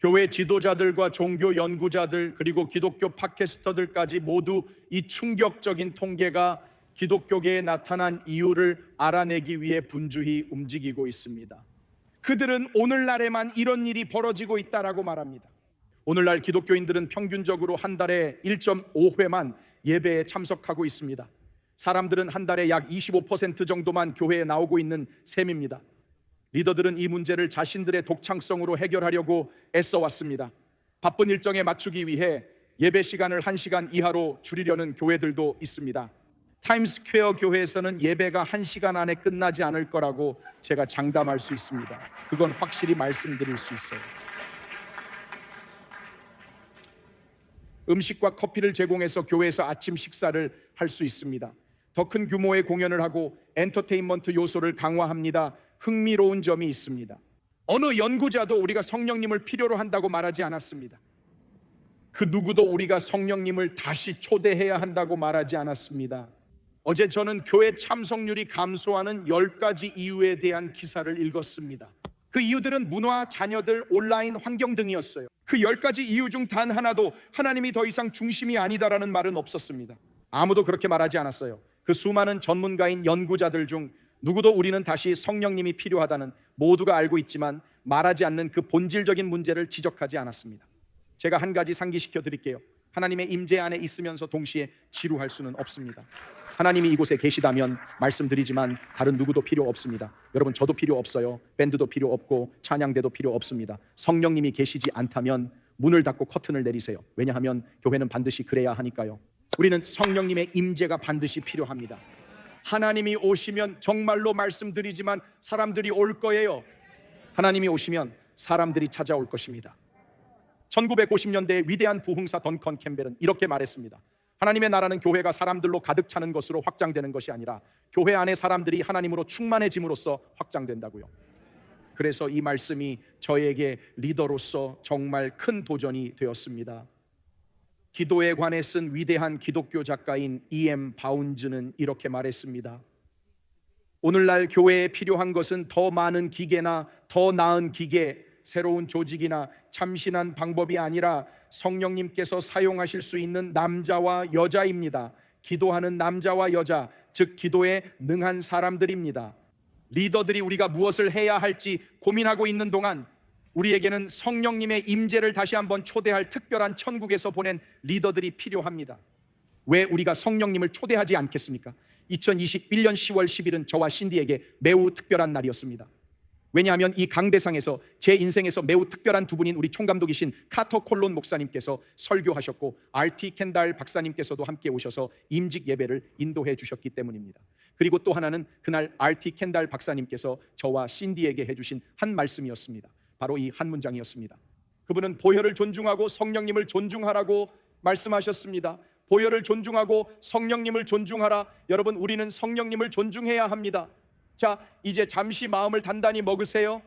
교회 지도자들과 종교 연구자들 그리고 기독교 팟캐스터들까지 모두 이 충격적인 통계가 기독교계에 나타난 이유를 알아내기 위해 분주히 움직이고 있습니다. 그들은 오늘날에만 이런 일이 벌어지고 있다라고 말합니다. 오늘날 기독교인들은 평균적으로 한 달에 1.5회만 예배에 참석하고 있습니다. 사람들은 한 달에 약 25% 정도만 교회에 나오고 있는 셈입니다. 리더들은 이 문제를 자신들의 독창성으로 해결하려고 애써왔습니다. 바쁜 일정에 맞추기 위해 예배 시간을 1시간 이하로 줄이려는 교회들도 있습니다. 타임스퀘어 교회에서는 예배가 1시간 안에 끝나지 않을 거라고 제가 장담할 수 있습니다. 그건 확실히 말씀드릴 수 있어요. 음식과 커피를 제공해서 교회에서 아침 식사를 할 수 있습니다. 더 큰 규모의 공연을 하고 엔터테인먼트 요소를 강화합니다. 흥미로운 점이 있습니다. 어느 연구자도 우리가 성령님을 필요로 한다고 말하지 않았습니다. 그 누구도 우리가 성령님을 다시 초대해야 한다고 말하지 않았습니다. 어제 저는 교회 참석률이 감소하는 10가지 이유에 대한 기사를 읽었습니다. 그 이유들은 문화, 자녀들, 온라인 환경 등이었어요. 그 10가지 이유 중 단 하나도 하나님이 더 이상 중심이 아니다라는 말은 없었습니다. 아무도 그렇게 말하지 않았어요. 그 수많은 전문가인 연구자들 중 누구도 우리는 다시 성령님이 필요하다는, 모두가 알고 있지만 말하지 않는 그 본질적인 문제를 지적하지 않았습니다. 제가 한 가지 상기시켜 드릴게요. 하나님의 임재 안에 있으면서 동시에 지루할 수는 없습니다. 하나님이 이곳에 계시다면 말씀드리지만 다른 누구도 필요 없습니다. 여러분, 저도 필요 없어요. 밴드도 필요 없고 찬양대도 필요 없습니다. 성령님이 계시지 않다면 문을 닫고 커튼을 내리세요. 왜냐하면 교회는 반드시 그래야 하니까요. 우리는 성령님의 임재가 반드시 필요합니다. 하나님이 오시면, 정말로 말씀드리지만 사람들이 올 거예요. 하나님이 오시면 사람들이 찾아올 것입니다. 1950년대의 위대한 부흥사 던컨 캠벨은 이렇게 말했습니다. 하나님의 나라는 교회가 사람들로 가득 차는 것으로 확장되는 것이 아니라 교회 안에 사람들이 하나님으로 충만해짐으로써 확장된다고요. 그래서 이 말씀이 저에게 리더로서 정말 큰 도전이 되었습니다. 기도에 관해 쓴 위대한 기독교 작가인 E.M. 바운즈는 이렇게 말했습니다. 오늘날 교회에 필요한 것은 더 많은 기계나 더 나은 기계, 새로운 조직이나 참신한 방법이 아니라 성령님께서 사용하실 수 있는 남자와 여자입니다. 기도하는 남자와 여자, 즉 기도에 능한 사람들입니다. 리더들이 우리가 무엇을 해야 할지 고민하고 있는 동안 우리에게는 성령님의 임재를 다시 한번 초대할 특별한 천국에서 보낸 리더들이 필요합니다. 왜 우리가 성령님을 초대하지 않겠습니까? 2021년 10월 10일은 저와 신디에게 매우 특별한 날이었습니다. 왜냐하면 이 강대상에서 제 인생에서 매우 특별한 두 분인 우리 총감독이신 카터 콜론 목사님께서 설교하셨고 RT 켄달 박사님께서도 함께 오셔서 임직 예배를 인도해 주셨기 때문입니다. 그리고 또 하나는 그날 RT 켄달 박사님께서 저와 신디에게 해주신 한 말씀이었습니다. 바로 이 한 문장이었습니다. 그분은 보혈을 존중하고 성령님을 존중하라고 말씀하셨습니다. 보혈을 존중하고 성령님을 존중하라. 여러분, 우리는 성령님을 존중해야 합니다. 자, 이제 잠시 마음을 단단히 먹으세요.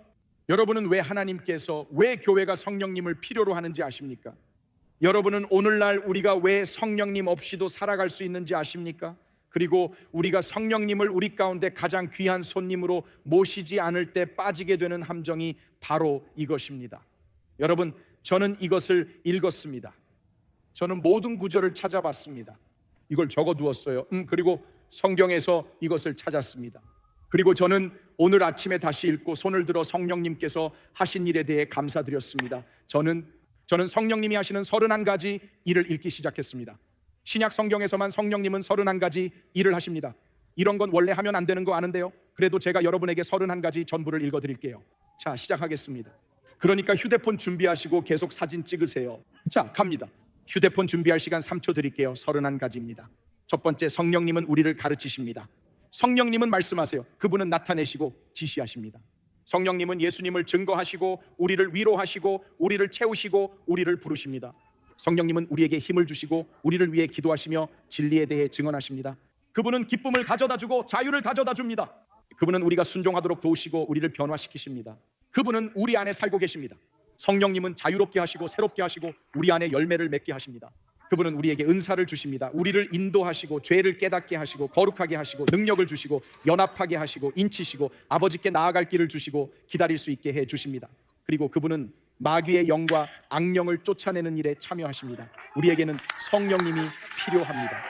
여러분은 왜 하나님께서, 왜 교회가 성령님을 필요로 하는지 아십니까? 여러분은 오늘날 우리가 왜 성령님 없이도 살아갈 수 있는지 아십니까? 그리고 우리가 성령님을 우리 가운데 가장 귀한 손님으로 모시지 않을 때 빠지게 되는 함정이 바로 이것입니다. 여러분, 저는 이것을 읽었습니다. 저는 모든 구절을 찾아봤습니다. 이걸 적어두었어요. 그리고 성경에서 이것을 찾았습니다. 그리고 저는 오늘 아침에 다시 읽고 손을 들어 성령님께서 하신 일에 대해 감사드렸습니다. 저는 성령님이 하시는 31가지 일을 읽기 시작했습니다. 신약 성경에서만 성령님은 31가지 일을 하십니다. 이런 건 원래 하면 안 되는 거 아는데요. 그래도 제가 여러분에게 31가지 전부를 읽어드릴게요. 자, 시작하겠습니다. 그러니까 휴대폰 준비하시고 계속 사진 찍으세요. 자, 갑니다. 휴대폰 준비할 시간 3초 드릴게요. 31가지입니다. 첫 번째, 성령님은 우리를 가르치십니다. 성령님은 말씀하세요. 그분은 나타내시고 지시하십니다. 성령님은 예수님을 증거하시고 우리를 위로하시고 우리를 채우시고 우리를 부르십니다. 성령님은 우리에게 힘을 주시고 우리를 위해 기도하시며 진리에 대해 증언하십니다. 그분은 기쁨을 가져다주고 자유를 가져다줍니다. 그분은 우리가 순종하도록 도우시고 우리를 변화시키십니다. 그분은 우리 안에 살고 계십니다. 성령님은 자유롭게 하시고 새롭게 하시고 우리 안에 열매를 맺게 하십니다. 그분은 우리에게 은사를 주십니다. 우리를 인도하시고 죄를 깨닫게 하시고 거룩하게 하시고 능력을 주시고 연합하게 하시고 인치시고 아버지께 나아갈 길을 주시고 기다릴 수 있게 해 주십니다. 그리고 그분은 마귀의 영과 악령을 쫓아내는 일에 참여하십니다. 우리에게는 성령님이 필요합니다.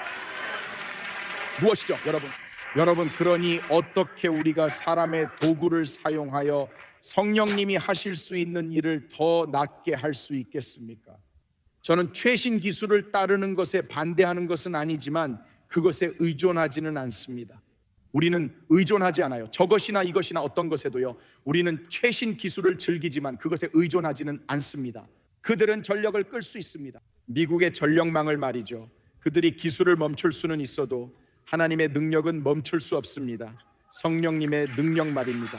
무엇이죠, 여러분? 여러분, 그러니 어떻게 우리가 사람의 도구를 사용하여 성령님이 하실 수 있는 일을 더 낫게 할 수 있겠습니까? 저는 최신 기술을 따르는 것에 반대하는 것은 아니지만 그것에 의존하지는 않습니다. 우리는 의존하지 않아요. 저것이나 이것이나 어떤 것에도요, 우리는 최신 기술을 즐기지만 그것에 의존하지는 않습니다. 그들은 전력을 끌 수 있습니다. 미국의 전력망을 말이죠, 그들이 기술을 멈출 수는 있어도 하나님의 능력은 멈출 수 없습니다. 성령님의 능력 말입니다.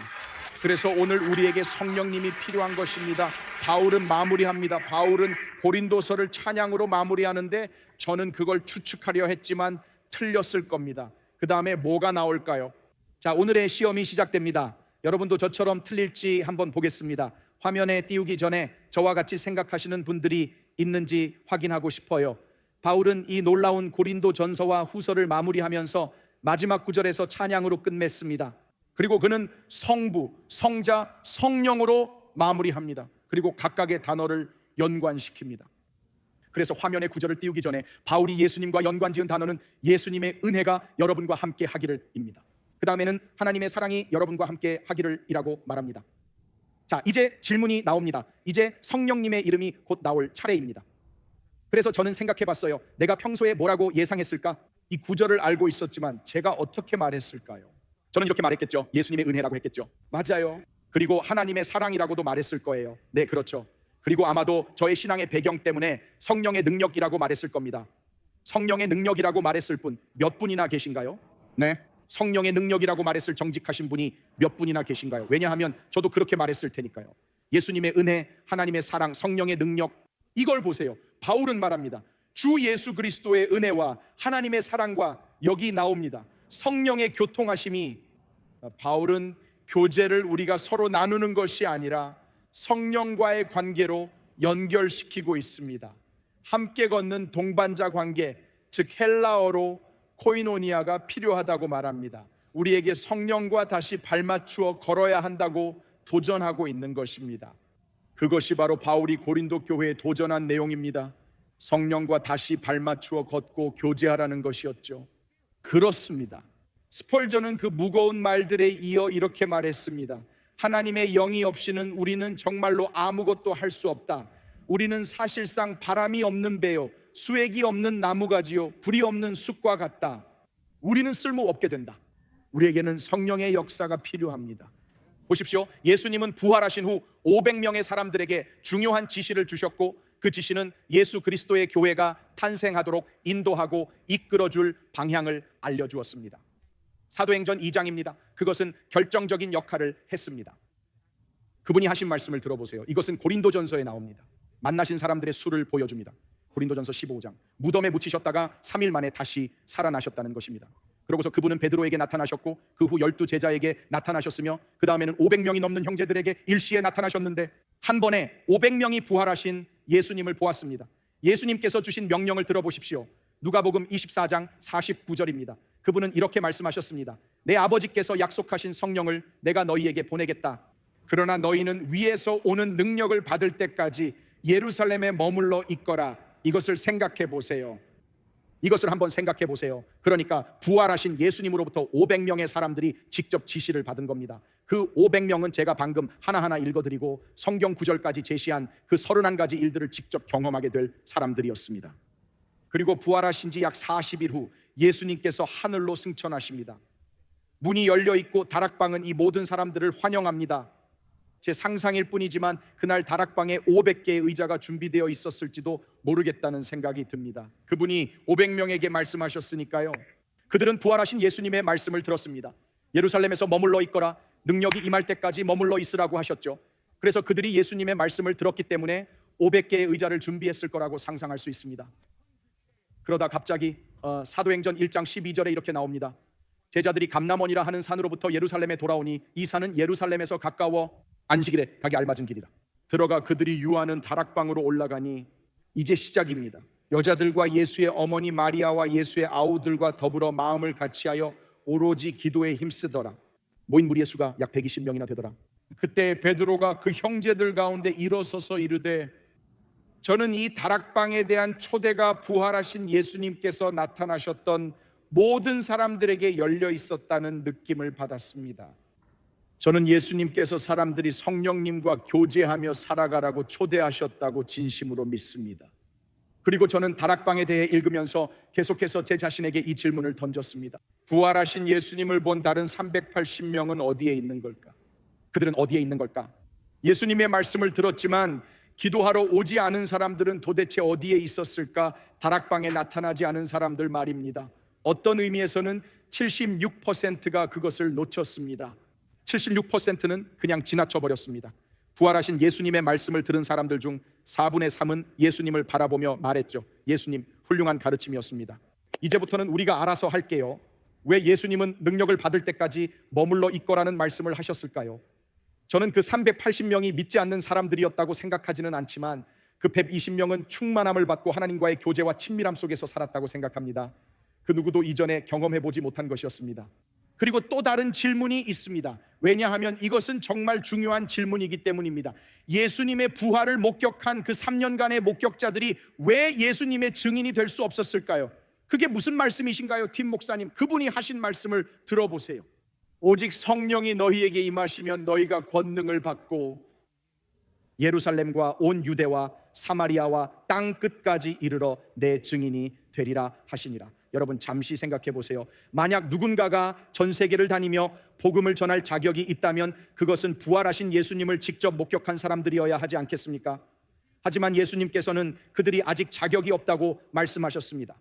그래서 오늘 우리에게 성령님이 필요한 것입니다. 바울은 마무리합니다. 바울은 고린도서를 찬양으로 마무리하는데 저는 그걸 추측하려 했지만 틀렸을 겁니다. 그 다음에 뭐가 나올까요? 자, 오늘의 시험이 시작됩니다. 여러분도 저처럼 틀릴지 한번 보겠습니다. 화면에 띄우기 전에 저와 같이 생각하시는 분들이 있는지 확인하고 싶어요. 바울은 이 놀라운 고린도 전서와 후서를 마무리하면서 마지막 구절에서 찬양으로 끝맺습니다. 그리고 그는 성부, 성자, 성령으로 마무리합니다. 그리고 각각의 단어를 연관시킵니다. 그래서 화면에 구절을 띄우기 전에 바울이 예수님과 연관지은 단어는 예수님의 은혜가 여러분과 함께 하기를 입니다. 그 다음에는 하나님의 사랑이 여러분과 함께 하기를 이라고 말합니다. 자, 이제 질문이 나옵니다. 이제 성령님의 이름이 곧 나올 차례입니다. 그래서 저는 생각해 봤어요. 내가 평소에 뭐라고 예상했을까? 이 구절을 알고 있었지만 제가 어떻게 말했을까요? 저는 이렇게 말했겠죠. 예수님의 은혜라고 했겠죠. 맞아요. 그리고 하나님의 사랑이라고도 말했을 거예요. 네, 그렇죠. 그리고 아마도 저의 신앙의 배경 때문에 성령의 능력이라고 말했을 겁니다. 성령의 능력이라고 말했을 분 몇 분이나 계신가요? 네, 성령의 능력이라고 말했을 정직하신 분이 몇 분이나 계신가요? 왜냐하면 저도 그렇게 말했을 테니까요. 예수님의 은혜, 하나님의 사랑, 성령의 능력, 이걸 보세요. 바울은 말합니다. 주 예수 그리스도의 은혜와 하나님의 사랑과 여기 나옵니다. 성령의 교통하심이, 바울은 교제를 우리가 서로 나누는 것이 아니라 성령과의 관계로 연결시키고 있습니다. 함께 걷는 동반자 관계, 즉 헬라어로 코이노니아가 필요하다고 말합니다. 우리에게 성령과 다시 발맞추어 걸어야 한다고 도전하고 있는 것입니다. 그것이 바로 바울이 고린도 교회에 도전한 내용입니다. 성령과 다시 발맞추어 걷고 교제하라는 것이었죠. 그렇습니다. 스펄전은 그 무거운 말들에 이어 이렇게 말했습니다. 하나님의 영이 없이는 우리는 정말로 아무것도 할 수 없다. 우리는 사실상 바람이 없는 배요, 수액이 없는 나무가지요, 불이 없는 숲과 같다. 우리는 쓸모없게 된다. 우리에게는 성령의 역사가 필요합니다. 보십시오. 예수님은 부활하신 후 500명의 사람들에게 중요한 지시를 주셨고, 그 지시는 예수 그리스도의 교회가 탄생하도록 인도하고 이끌어줄 방향을 알려주었습니다. 사도행전 2장입니다. 그것은 결정적인 역할을 했습니다. 그분이 하신 말씀을 들어보세요. 이것은 고린도전서에 나옵니다. 만나신 사람들의 수를 보여줍니다. 고린도전서 15장. 무덤에 묻히셨다가 3일 만에 다시 살아나셨다는 것입니다. 그러고서 그분은 베드로에게 나타나셨고 그 후 12제자에게 나타나셨으며 그 다음에는 500명이 넘는 형제들에게 일시에 나타나셨는데 한 번에 500명이 부활하신 예수님을 보았습니다. 예수님께서 주신 명령을 들어보십시오. 누가복음 24장 49절입니다. 그분은 이렇게 말씀하셨습니다. 내 아버지께서 약속하신 성령을 내가 너희에게 보내겠다. 그러나 너희는 위에서 오는 능력을 받을 때까지 예루살렘에 머물러 있거라. 이것을 생각해 보세요. 이것을 한번 생각해 보세요. 그러니까 부활하신 예수님으로부터 500명의 사람들이 직접 지시를 받은 겁니다. 그 500명은 제가 방금 하나하나 읽어드리고 성경 구절까지 제시한 그 31가지 일들을 직접 경험하게 될 사람들이었습니다. 그리고 부활하신 지 약 40일 후 예수님께서 하늘로 승천하십니다. 문이 열려 있고 다락방은 이 모든 사람들을 환영합니다. 제 상상일 뿐이지만 그날 다락방에 500개의 의자가 준비되어 있었을지도 모르겠다는 생각이 듭니다. 그분이 500명에게 말씀하셨으니까요. 그들은 부활하신 예수님의 말씀을 들었습니다. 예루살렘에서 머물러 있거라, 능력이 임할 때까지 머물러 있으라고 하셨죠. 그래서 그들이 예수님의 말씀을 들었기 때문에 500개의 의자를 준비했을 거라고 상상할 수 있습니다. 그러다 갑자기 사도행전 1장 12절에 이렇게 나옵니다. 제자들이 감람원이라 하는 산으로부터 예루살렘에 돌아오니 이 산은 예루살렘에서 가까워 안식일에 가기 알맞은 길이라. 들어가 그들이 유하는 다락방으로 올라가니 이제 시작입니다. 여자들과 예수의 어머니 마리아와 예수의 아우들과 더불어 마음을 같이하여 오로지 기도에 힘쓰더라. 모인 무리의 수가 약 120명이나 되더라. 그때 베드로가 그 형제들 가운데 일어서서 이르되 저는 이 다락방에 대한 초대가 부활하신 예수님께서 나타나셨던 모든 사람들에게 열려 있었다는 느낌을 받았습니다. 저는 예수님께서 사람들이 성령님과 교제하며 살아가라고 초대하셨다고 진심으로 믿습니다. 그리고 저는 다락방에 대해 읽으면서 계속해서 제 자신에게 이 질문을 던졌습니다. 부활하신 예수님을 본 다른 380명은 어디에 있는 걸까? 그들은 어디에 있는 걸까? 예수님의 말씀을 들었지만 기도하러 오지 않은 사람들은 도대체 어디에 있었을까? 다락방에 나타나지 않은 사람들 말입니다. 어떤 의미에서는 76%가 그것을 놓쳤습니다. 76%는 그냥 지나쳐 버렸습니다. 부활하신 예수님의 말씀을 들은 사람들 중 4분의 3은 예수님을 바라보며 말했죠. 예수님, 훌륭한 가르침이었습니다. 이제부터는 우리가 알아서 할게요. 왜 예수님은 능력을 받을 때까지 머물러 있거라는 말씀을 하셨을까요? 저는 그 380명이 믿지 않는 사람들이었다고 생각하지는 않지만 그 120명은 충만함을 받고 하나님과의 교제와 친밀함 속에서 살았다고 생각합니다. 그 누구도 이전에 경험해보지 못한 것이었습니다. 그리고 또 다른 질문이 있습니다. 왜냐하면 이것은 정말 중요한 질문이기 때문입니다. 예수님의 부활을 목격한 그 3년간의 목격자들이 왜 예수님의 증인이 될 수 없었을까요? 그게 무슨 말씀이신가요? 팀 목사님, 그분이 하신 말씀을 들어보세요. 오직 성령이 너희에게 임하시면 너희가 권능을 받고 예루살렘과 온 유대와 사마리아와 땅 끝까지 이르러 내 증인이 되리라 하시니라. 여러분 잠시 생각해 보세요. 만약 누군가가 전 세계를 다니며 복음을 전할 자격이 있다면 그것은 부활하신 예수님을 직접 목격한 사람들이어야 하지 않겠습니까? 하지만 예수님께서는 그들이 아직 자격이 없다고 말씀하셨습니다.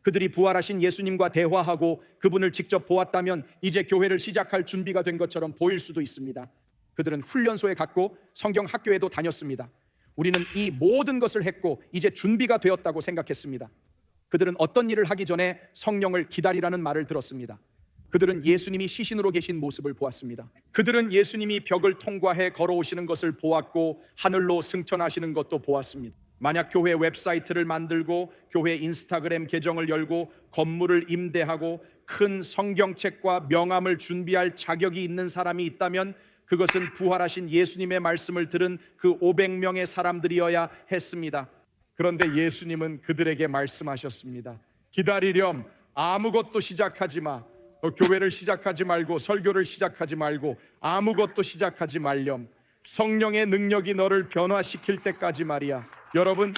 그들이 부활하신 예수님과 대화하고 그분을 직접 보았다면 이제 교회를 시작할 준비가 된 것처럼 보일 수도 있습니다. 그들은 훈련소에 갔고 성경 학교에도 다녔습니다. 우리는 이 모든 것을 했고 이제 준비가 되었다고 생각했습니다. 그들은 어떤 일을 하기 전에 성령을 기다리라는 말을 들었습니다. 그들은 예수님이 시신으로 계신 모습을 보았습니다. 그들은 예수님이 벽을 통과해 걸어오시는 것을 보았고 하늘로 승천하시는 것도 보았습니다. 만약 교회 웹사이트를 만들고 교회 인스타그램 계정을 열고 건물을 임대하고 큰 성경책과 명함을 준비할 자격이 있는 사람이 있다면 그것은 부활하신 예수님의 말씀을 들은 그 500명의 사람들이어야 했습니다. 그런데 예수님은 그들에게 말씀하셨습니다. 기다리렴. 아무것도 시작하지 마. 교회를 시작하지 말고 설교를 시작하지 말고 아무것도 시작하지 말렴. 성령의 능력이 너를 변화시킬 때까지 말이야. 여러분,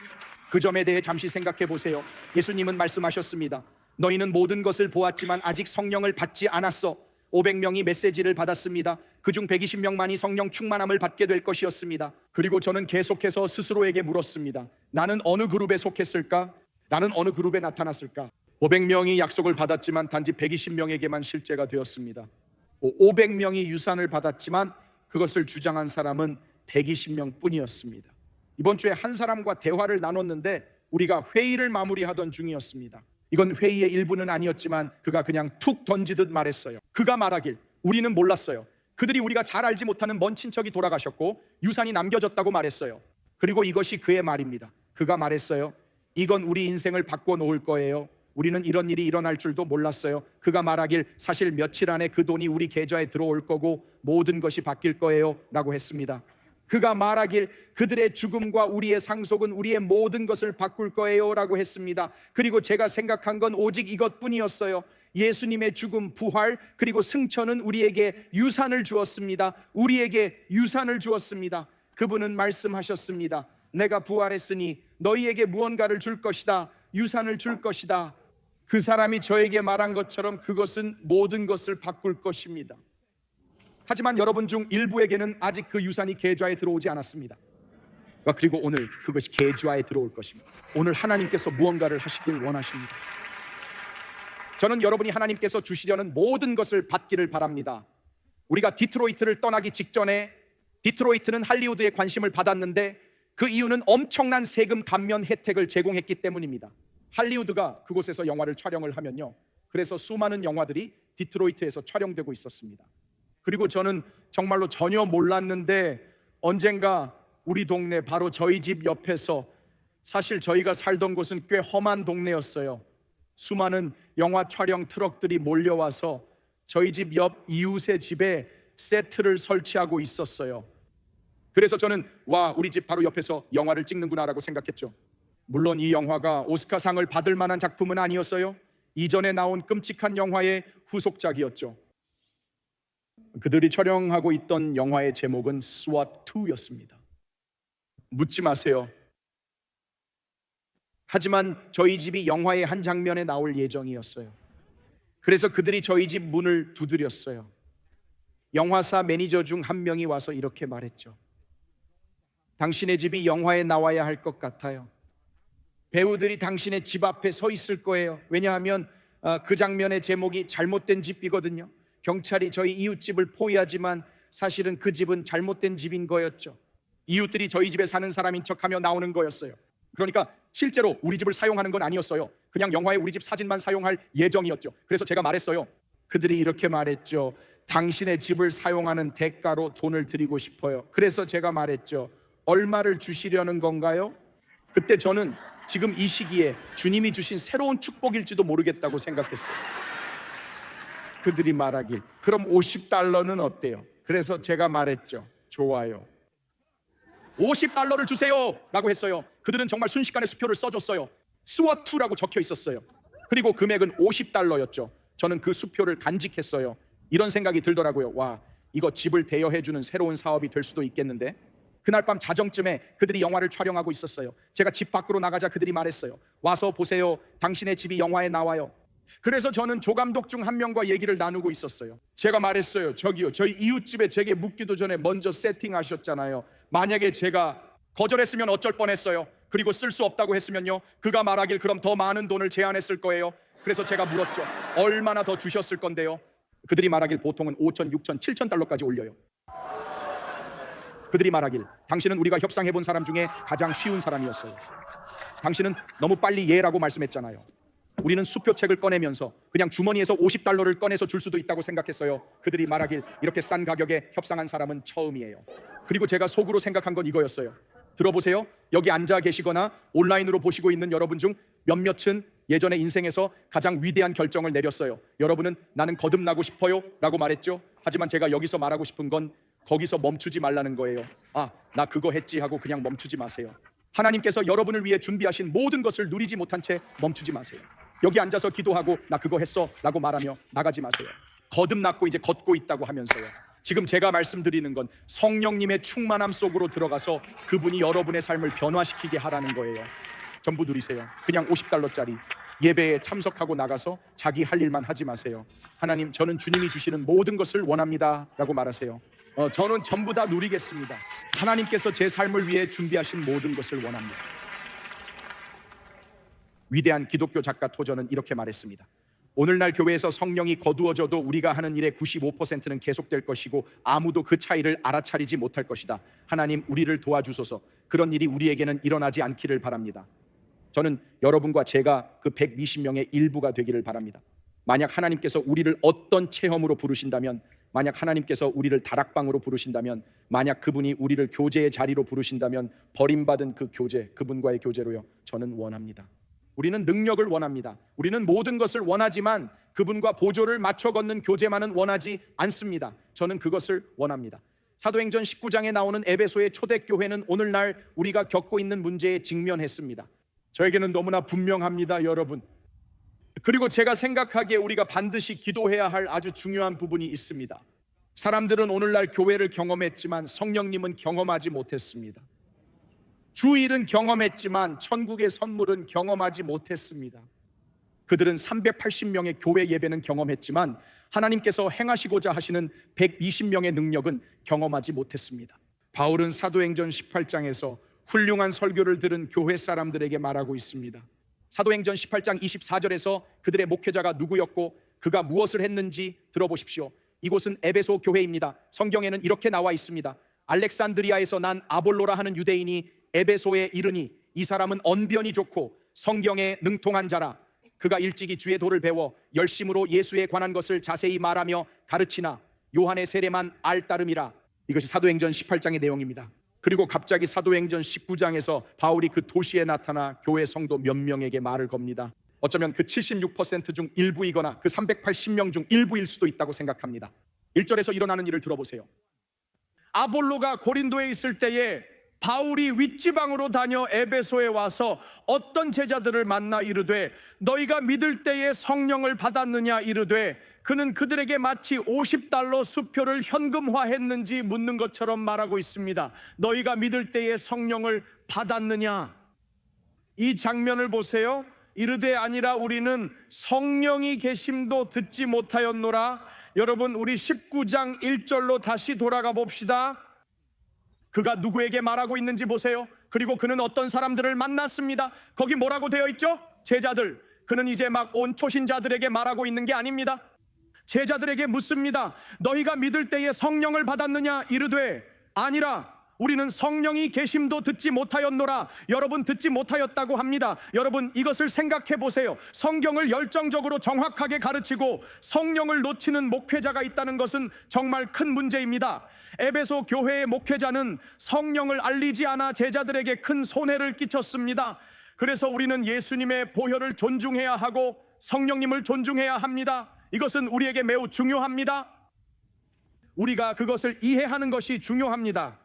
그 점에 대해 잠시 생각해 보세요. 예수님은 말씀하셨습니다. 너희는 모든 것을 보았지만 아직 성령을 받지 않았어. 500명이 메시지를 받았습니다. 그중 120명만이 성령 충만함을 받게 될 것이었습니다. 그리고 저는 계속해서 스스로에게 물었습니다. 나는 어느 그룹에 속했을까? 나는 어느 그룹에 나타났을까? 500명이 약속을 받았지만 단지 120명에게만 실제가 되었습니다. 500명이 유산을 받았지만 그것을 주장한 사람은 120명 뿐이었습니다. 이번 주에 한 사람과 대화를 나눴는데 우리가 회의를 마무리하던 중이었습니다. 이건 회의의 일부는 아니었지만 그가 그냥 툭 던지듯 말했어요. 그가 말하길 우리는 몰랐어요. 그들이 우리가 잘 알지 못하는 먼 친척이 돌아가셨고 유산이 남겨졌다고 말했어요. 그리고 이것이 그의 말입니다. 그가 말했어요. 이건 우리 인생을 바꿔놓을 거예요. 우리는 이런 일이 일어날 줄도 몰랐어요. 그가 말하길 사실 며칠 안에 그 돈이 우리 계좌에 들어올 거고 모든 것이 바뀔 거예요 라고 했습니다. 그가 말하길 그들의 죽음과 우리의 상속은 우리의 모든 것을 바꿀 거예요 라고 했습니다. 그리고 제가 생각한 건 오직 이것뿐이었어요. 예수님의 죽음, 부활, 그리고 승천은 우리에게 유산을 주었습니다. 우리에게 유산을 주었습니다. 그분은 말씀하셨습니다. 내가 부활했으니 너희에게 무언가를 줄 것이다. 유산을 줄 것이다. 그 사람이 저에게 말한 것처럼 그것은 모든 것을 바꿀 것입니다. 하지만 여러분 중 일부에게는 아직 그 유산이 계좌에 들어오지 않았습니다. 그리고 오늘 그것이 계좌에 들어올 것입니다. 오늘 하나님께서 무언가를 하시길 원하십니다. 저는 여러분이 하나님께서 주시려는 모든 것을 받기를 바랍니다. 우리가 디트로이트를 떠나기 직전에 디트로이트는 할리우드에 관심을 받았는데 그 이유는 엄청난 세금 감면 혜택을 제공했기 때문입니다. 할리우드가 그곳에서 영화를 촬영을 하면요, 그래서 수많은 영화들이 디트로이트에서 촬영되고 있었습니다. 그리고 저는 정말로 전혀 몰랐는데 언젠가 우리 동네 바로 저희 집 옆에서, 사실 저희가 살던 곳은 꽤 험한 동네였어요. 수많은 영화 촬영 트럭들이 몰려와서 저희 집 옆 이웃의 집에 세트를 설치하고 있었어요. 그래서 저는 와, 우리 집 바로 옆에서 영화를 찍는구나라고 생각했죠. 물론 이 영화가 오스카상을 받을 만한 작품은 아니었어요. 이전에 나온 끔찍한 영화의 후속작이었죠. 그들이 촬영하고 있던 영화의 제목은 SWAT2였습니다. 묻지 마세요. 하지만 저희 집이 영화의 한 장면에 나올 예정이었어요. 그래서 그들이 저희 집 문을 두드렸어요. 영화사 매니저 중 한 명이 와서 이렇게 말했죠. 당신의 집이 영화에 나와야 할 것 같아요. 배우들이 당신의 집 앞에 서 있을 거예요. 왜냐하면 그 장면의 제목이 잘못된 집이거든요. 경찰이 저희 이웃집을 포위하지만 사실은 그 집은 잘못된 집인 거였죠. 이웃들이 저희 집에 사는 사람인 척하며 나오는 거였어요. 그러니까 실제로 우리 집을 사용하는 건 아니었어요. 그냥 영화에 우리 집 사진만 사용할 예정이었죠. 그래서 제가 말했어요. 그들이 이렇게 말했죠. 당신의 집을 사용하는 대가로 돈을 드리고 싶어요. 그래서 제가 말했죠. 얼마를 주시려는 건가요? 그때 저는 지금 이 시기에 주님이 주신 새로운 축복일지도 모르겠다고 생각했어요. 그들이 말하길, 그럼 $50는 어때요? 그래서 제가 말했죠. 좋아요. $50를 주세요 라고 했어요. 그들은 정말 순식간에 수표를 써줬어요. SWAT2라고 적혀 있었어요. 그리고 금액은 $50였죠. 저는 그 수표를 간직했어요. 이런 생각이 들더라고요. 와, 이거 집을 대여해주는 새로운 사업이 될 수도 있겠는데. 그날 밤 자정쯤에 그들이 영화를 촬영하고 있었어요. 제가 집 밖으로 나가자 그들이 말했어요. 와서 보세요. 당신의 집이 영화에 나와요. 그래서 저는 조감독 중 한 명과 얘기를 나누고 있었어요. 제가 말했어요. 저기요, 저희 이웃집에 제게 묻기도 전에 먼저 세팅하셨잖아요. 만약에 제가 거절했으면 어쩔 뻔했어요. 그리고 쓸 수 없다고 했으면요, 그가 말하길 그럼 더 많은 돈을 제안했을 거예요. 그래서 제가 물었죠. 얼마나 더 주셨을 건데요? 그들이 말하길 보통은 5천, 6천, 7천 달러까지 올려요. 그들이 말하길 당신은 우리가 협상해 본 사람 중에 가장 쉬운 사람이었어요. 당신은 너무 빨리 예라고 말씀했잖아요. 우리는 수표책을 꺼내면서 그냥 주머니에서 $50를 꺼내서 줄 수도 있다고 생각했어요. 그들이 말하길 이렇게 싼 가격에 협상한 사람은 처음이에요. 그리고 제가 속으로 생각한 건 이거였어요. 들어보세요. 여기 앉아 계시거나 온라인으로 보시고 있는 여러분 중 몇몇은 예전에 인생에서 가장 위대한 결정을 내렸어요. 여러분은 나는 거듭나고 싶어요 라고 말했죠. 하지만 제가 여기서 말하고 싶은 건 거기서 멈추지 말라는 거예요. 아, 나 그거 했지 하고 그냥 멈추지 마세요. 하나님께서 여러분을 위해 준비하신 모든 것을 누리지 못한 채 멈추지 마세요. 여기 앉아서 기도하고 나 그거 했어 라고 말하며 나가지 마세요. 거듭났고 이제 걷고 있다고 하면서요. 지금 제가 말씀드리는 건 성령님의 충만함 속으로 들어가서 그분이 여러분의 삶을 변화시키게 하라는 거예요. 전부 누리세요. 그냥 $50짜리 예배에 참석하고 나가서 자기 할 일만 하지 마세요. 하나님, 저는 주님이 주시는 모든 것을 원합니다 라고 말하세요. 저는 전부 다 누리겠습니다. 하나님께서 제 삶을 위해 준비하신 모든 것을 원합니다. 위대한 기독교 작가 토저는 이렇게 말했습니다. 오늘날 교회에서 성령이 거두어져도 우리가 하는 일의 95%는 계속될 것이고 아무도 그 차이를 알아차리지 못할 것이다. 하나님, 우리를 도와주소서. 그런 일이 우리에게는 일어나지 않기를 바랍니다. 저는 여러분과 제가 그 120명의 일부가 되기를 바랍니다. 만약 하나님께서 우리를 어떤 체험으로 부르신다면, 만약 하나님께서 우리를 다락방으로 부르신다면, 만약 그분이 우리를 교제의 자리로 부르신다면 버림받은 그 교제, 그분과의 교제로요, 저는 원합니다. 우리는 능력을 원합니다. 우리는 모든 것을 원하지만 그분과 보조를 맞춰 걷는 교제만은 원하지 않습니다. 저는 그것을 원합니다. 사도행전 19장에 나오는 에베소의 초대교회는 오늘날 우리가 겪고 있는 문제에 직면했습니다. 저에게는 너무나 분명합니다, 여러분. 그리고 제가 생각하기에 우리가 반드시 기도해야 할 아주 중요한 부분이 있습니다. 사람들은 오늘날 교회를 경험했지만 성령님은 경험하지 못했습니다. 주일은 경험했지만 천국의 선물은 경험하지 못했습니다. 그들은 380명의 교회 예배는 경험했지만 하나님께서 행하시고자 하시는 120명의 능력은 경험하지 못했습니다. 바울은 사도행전 18장에서 훌륭한 설교를 들은 교회 사람들에게 말하고 있습니다. 사도행전 18장 24절에서 그들의 목회자가 누구였고 그가 무엇을 했는지 들어보십시오. 이곳은 에베소 교회입니다. 성경에는 이렇게 나와 있습니다. 알렉산드리아에서 난 아볼로라 하는 유대인이 에베소에 이르니 이 사람은 언변이 좋고 성경에 능통한 자라. 그가 일찍이 주의 도를 배워 열심으로 예수에 관한 것을 자세히 말하며 가르치나 요한의 세례만 알따름이라. 이것이 사도행전 18장의 내용입니다. 그리고 갑자기 사도행전 19장에서 바울이 그 도시에 나타나 교회 성도 몇 명에게 말을 겁니다. 어쩌면 그 76% 중 일부이거나 그 380명 중 일부일 수도 있다고 생각합니다. 1절에서 일어나는 일을 들어보세요. 아볼로가 고린도에 있을 때에 바울이 윗지방으로 다녀 에베소에 와서 어떤 제자들을 만나 이르되 너희가 믿을 때에 성령을 받았느냐 이르되 그는 그들에게 마치 50달러 수표를 현금화했는지 묻는 것처럼 말하고 있습니다. 너희가 믿을 때에 성령을 받았느냐? 이 장면을 보세요. 이르되 아니라 우리는 성령이 계심도 듣지 못하였노라. 여러분, 우리 19장 1절로 다시 돌아가 봅시다. 그가 누구에게 말하고 있는지 보세요. 그리고 그는 어떤 사람들을 만났습니다. 거기 뭐라고 되어 있죠? 제자들. 그는 이제 막 온 초신자들에게 말하고 있는 게 아닙니다. 제자들에게 묻습니다. 너희가 믿을 때에 성령을 받았느냐? 이르되 아니라 우리는 성령이 계심도 듣지 못하였노라. 여러분, 듣지 못하였다고 합니다. 여러분, 이것을 생각해 보세요. 성경을 열정적으로 정확하게 가르치고 성령을 놓치는 목회자가 있다는 것은 정말 큰 문제입니다. 에베소 교회의 목회자는 성령을 알리지 않아 제자들에게 큰 손해를 끼쳤습니다. 그래서 우리는 예수님의 보혈을 존중해야 하고 성령님을 존중해야 합니다. 이것은 우리에게 매우 중요합니다. 우리가 그것을 이해하는 것이 중요합니다.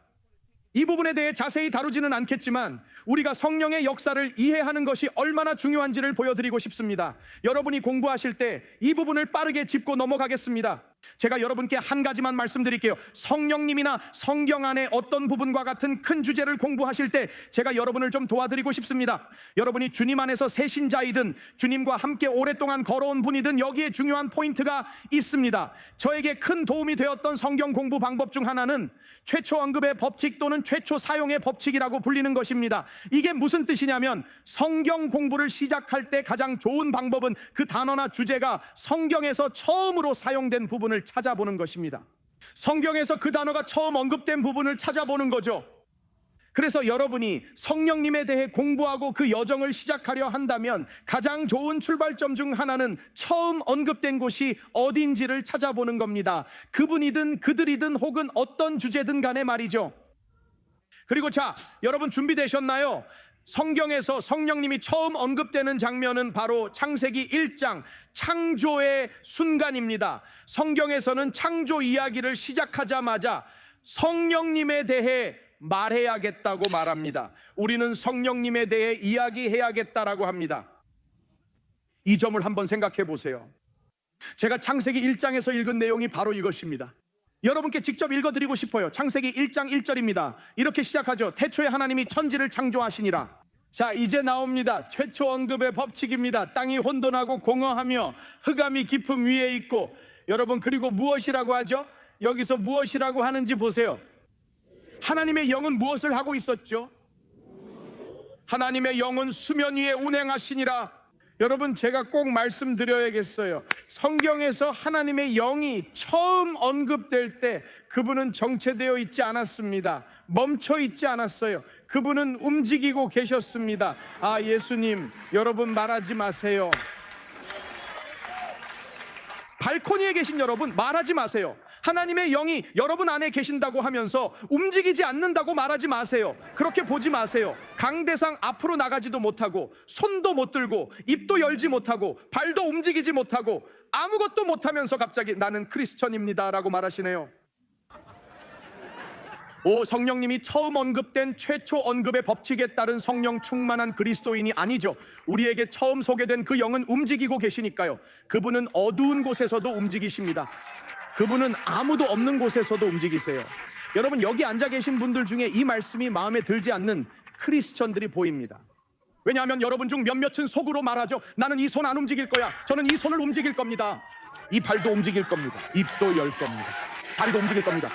이 부분에 대해 자세히 다루지는 않겠지만 우리가 성령의 역사를 이해하는 것이 얼마나 중요한지를 보여드리고 싶습니다. 여러분이 공부하실 때 이 부분을 빠르게 짚고 넘어가겠습니다. 제가 여러분께 한 가지만 말씀드릴게요. 성령님이나 성경 안에 어떤 부분과 같은 큰 주제를 공부하실 때 제가 여러분을 좀 도와드리고 싶습니다. 여러분이 주님 안에서 새신자이든 주님과 함께 오랫동안 걸어온 분이든 여기에 중요한 포인트가 있습니다. 저에게 큰 도움이 되었던 성경 공부 방법 중 하나는 최초 언급의 법칙 또는 최초 사용의 법칙이라고 불리는 것입니다. 이게 무슨 뜻이냐면 성경 공부를 시작할 때 가장 좋은 방법은 그 단어나 주제가 성경에서 처음으로 사용된 부분을 찾아보는 것입니다. 성경에서 그 단어가 처음 언급된 부분을 찾아보는 거죠. 그래서 여러분이 성령님에 대해 공부하고 그 여정을 시작하려 한다면 가장 좋은 출발점 중 하나는 처음 언급된 곳이 어딘지를 찾아보는 겁니다. 그분이든 그들이든 혹은 어떤 주제든 간에 말이죠. 그리고 자, 여러분 준비되셨나요? 성경에서 성령님이 처음 언급되는 장면은 바로 창세기 1장 창조의 순간입니다. 성경에서는 창조 이야기를 시작하자마자 성령님에 대해 말해야겠다고 말합니다. 우리는 성령님에 대해 이야기해야겠다라고 합니다. 이 점을 한번 생각해 보세요. 제가 창세기 1장에서 읽은 내용이 바로 이것입니다. 여러분께 직접 읽어드리고 싶어요. 창세기 1장 1절입니다. 이렇게 시작하죠. 태초에 하나님이 천지를 창조하시니라. 자, 이제 나옵니다. 최초 언급의 법칙입니다. 땅이 혼돈하고 공허하며 흑암이 깊음 위에 있고, 여러분 그리고 무엇이라고 하죠? 여기서 무엇이라고 하는지 보세요. 하나님의 영은 무엇을 하고 있었죠? 하나님의 영은 수면 위에 운행하시니라. 여러분, 제가 꼭 말씀드려야겠어요. 성경에서 하나님의 영이 처음 언급될 때 그분은 정체되어 있지 않았습니다. 멈춰 있지 않았어요. 그분은 움직이고 계셨습니다. 아, 예수님, 여러분 말하지 마세요. 발코니에 계신 여러분 말하지 마세요. 하나님의 영이 여러분 안에 계신다고 하면서 움직이지 않는다고 말하지 마세요. 그렇게 보지 마세요. 강대상 앞으로 나가지도 못하고 손도 못 들고 입도 열지 못하고 발도 움직이지 못하고 아무것도 못하면서 갑자기 나는 크리스천입니다 라고 말하시네요. 성령님이 처음 언급된 최초 언급의 법칙에 따른 성령 충만한 그리스도인이 아니죠. 우리에게 처음 소개된 그 영은 움직이고 계시니까요. 그분은 어두운 곳에서도 움직이십니다. 그분은 아무도 없는 곳에서도 움직이세요. 여러분, 여기 앉아 계신 분들 중에 이 말씀이 마음에 들지 않는 크리스천들이 보입니다. 왜냐하면 여러분 중 몇몇은 속으로 말하죠. 나는 이 손 안 움직일 거야. 저는 이 손을 움직일 겁니다. 이 발도 움직일 겁니다. 입도 열 겁니다. 다리도 움직일 겁니다.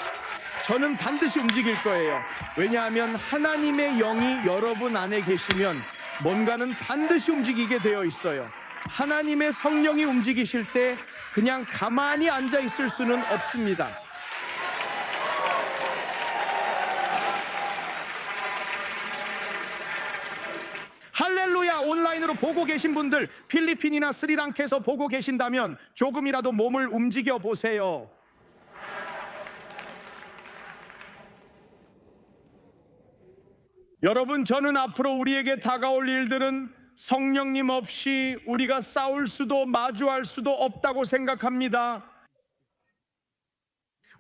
저는 반드시 움직일 거예요. 왜냐하면 하나님의 영이 여러분 안에 계시면 뭔가는 반드시 움직이게 되어 있어요. 하나님의 성령이 움직이실 때 그냥 가만히 앉아 있을 수는 없습니다. 할렐루야. 온라인으로 보고 계신 분들, 필리핀이나 스리랑카에서 보고 계신다면 조금이라도 몸을 움직여 보세요. 여러분, 저는 앞으로 우리에게 다가올 일들은 성령님 없이 우리가 싸울 수도 마주할 수도 없다고 생각합니다.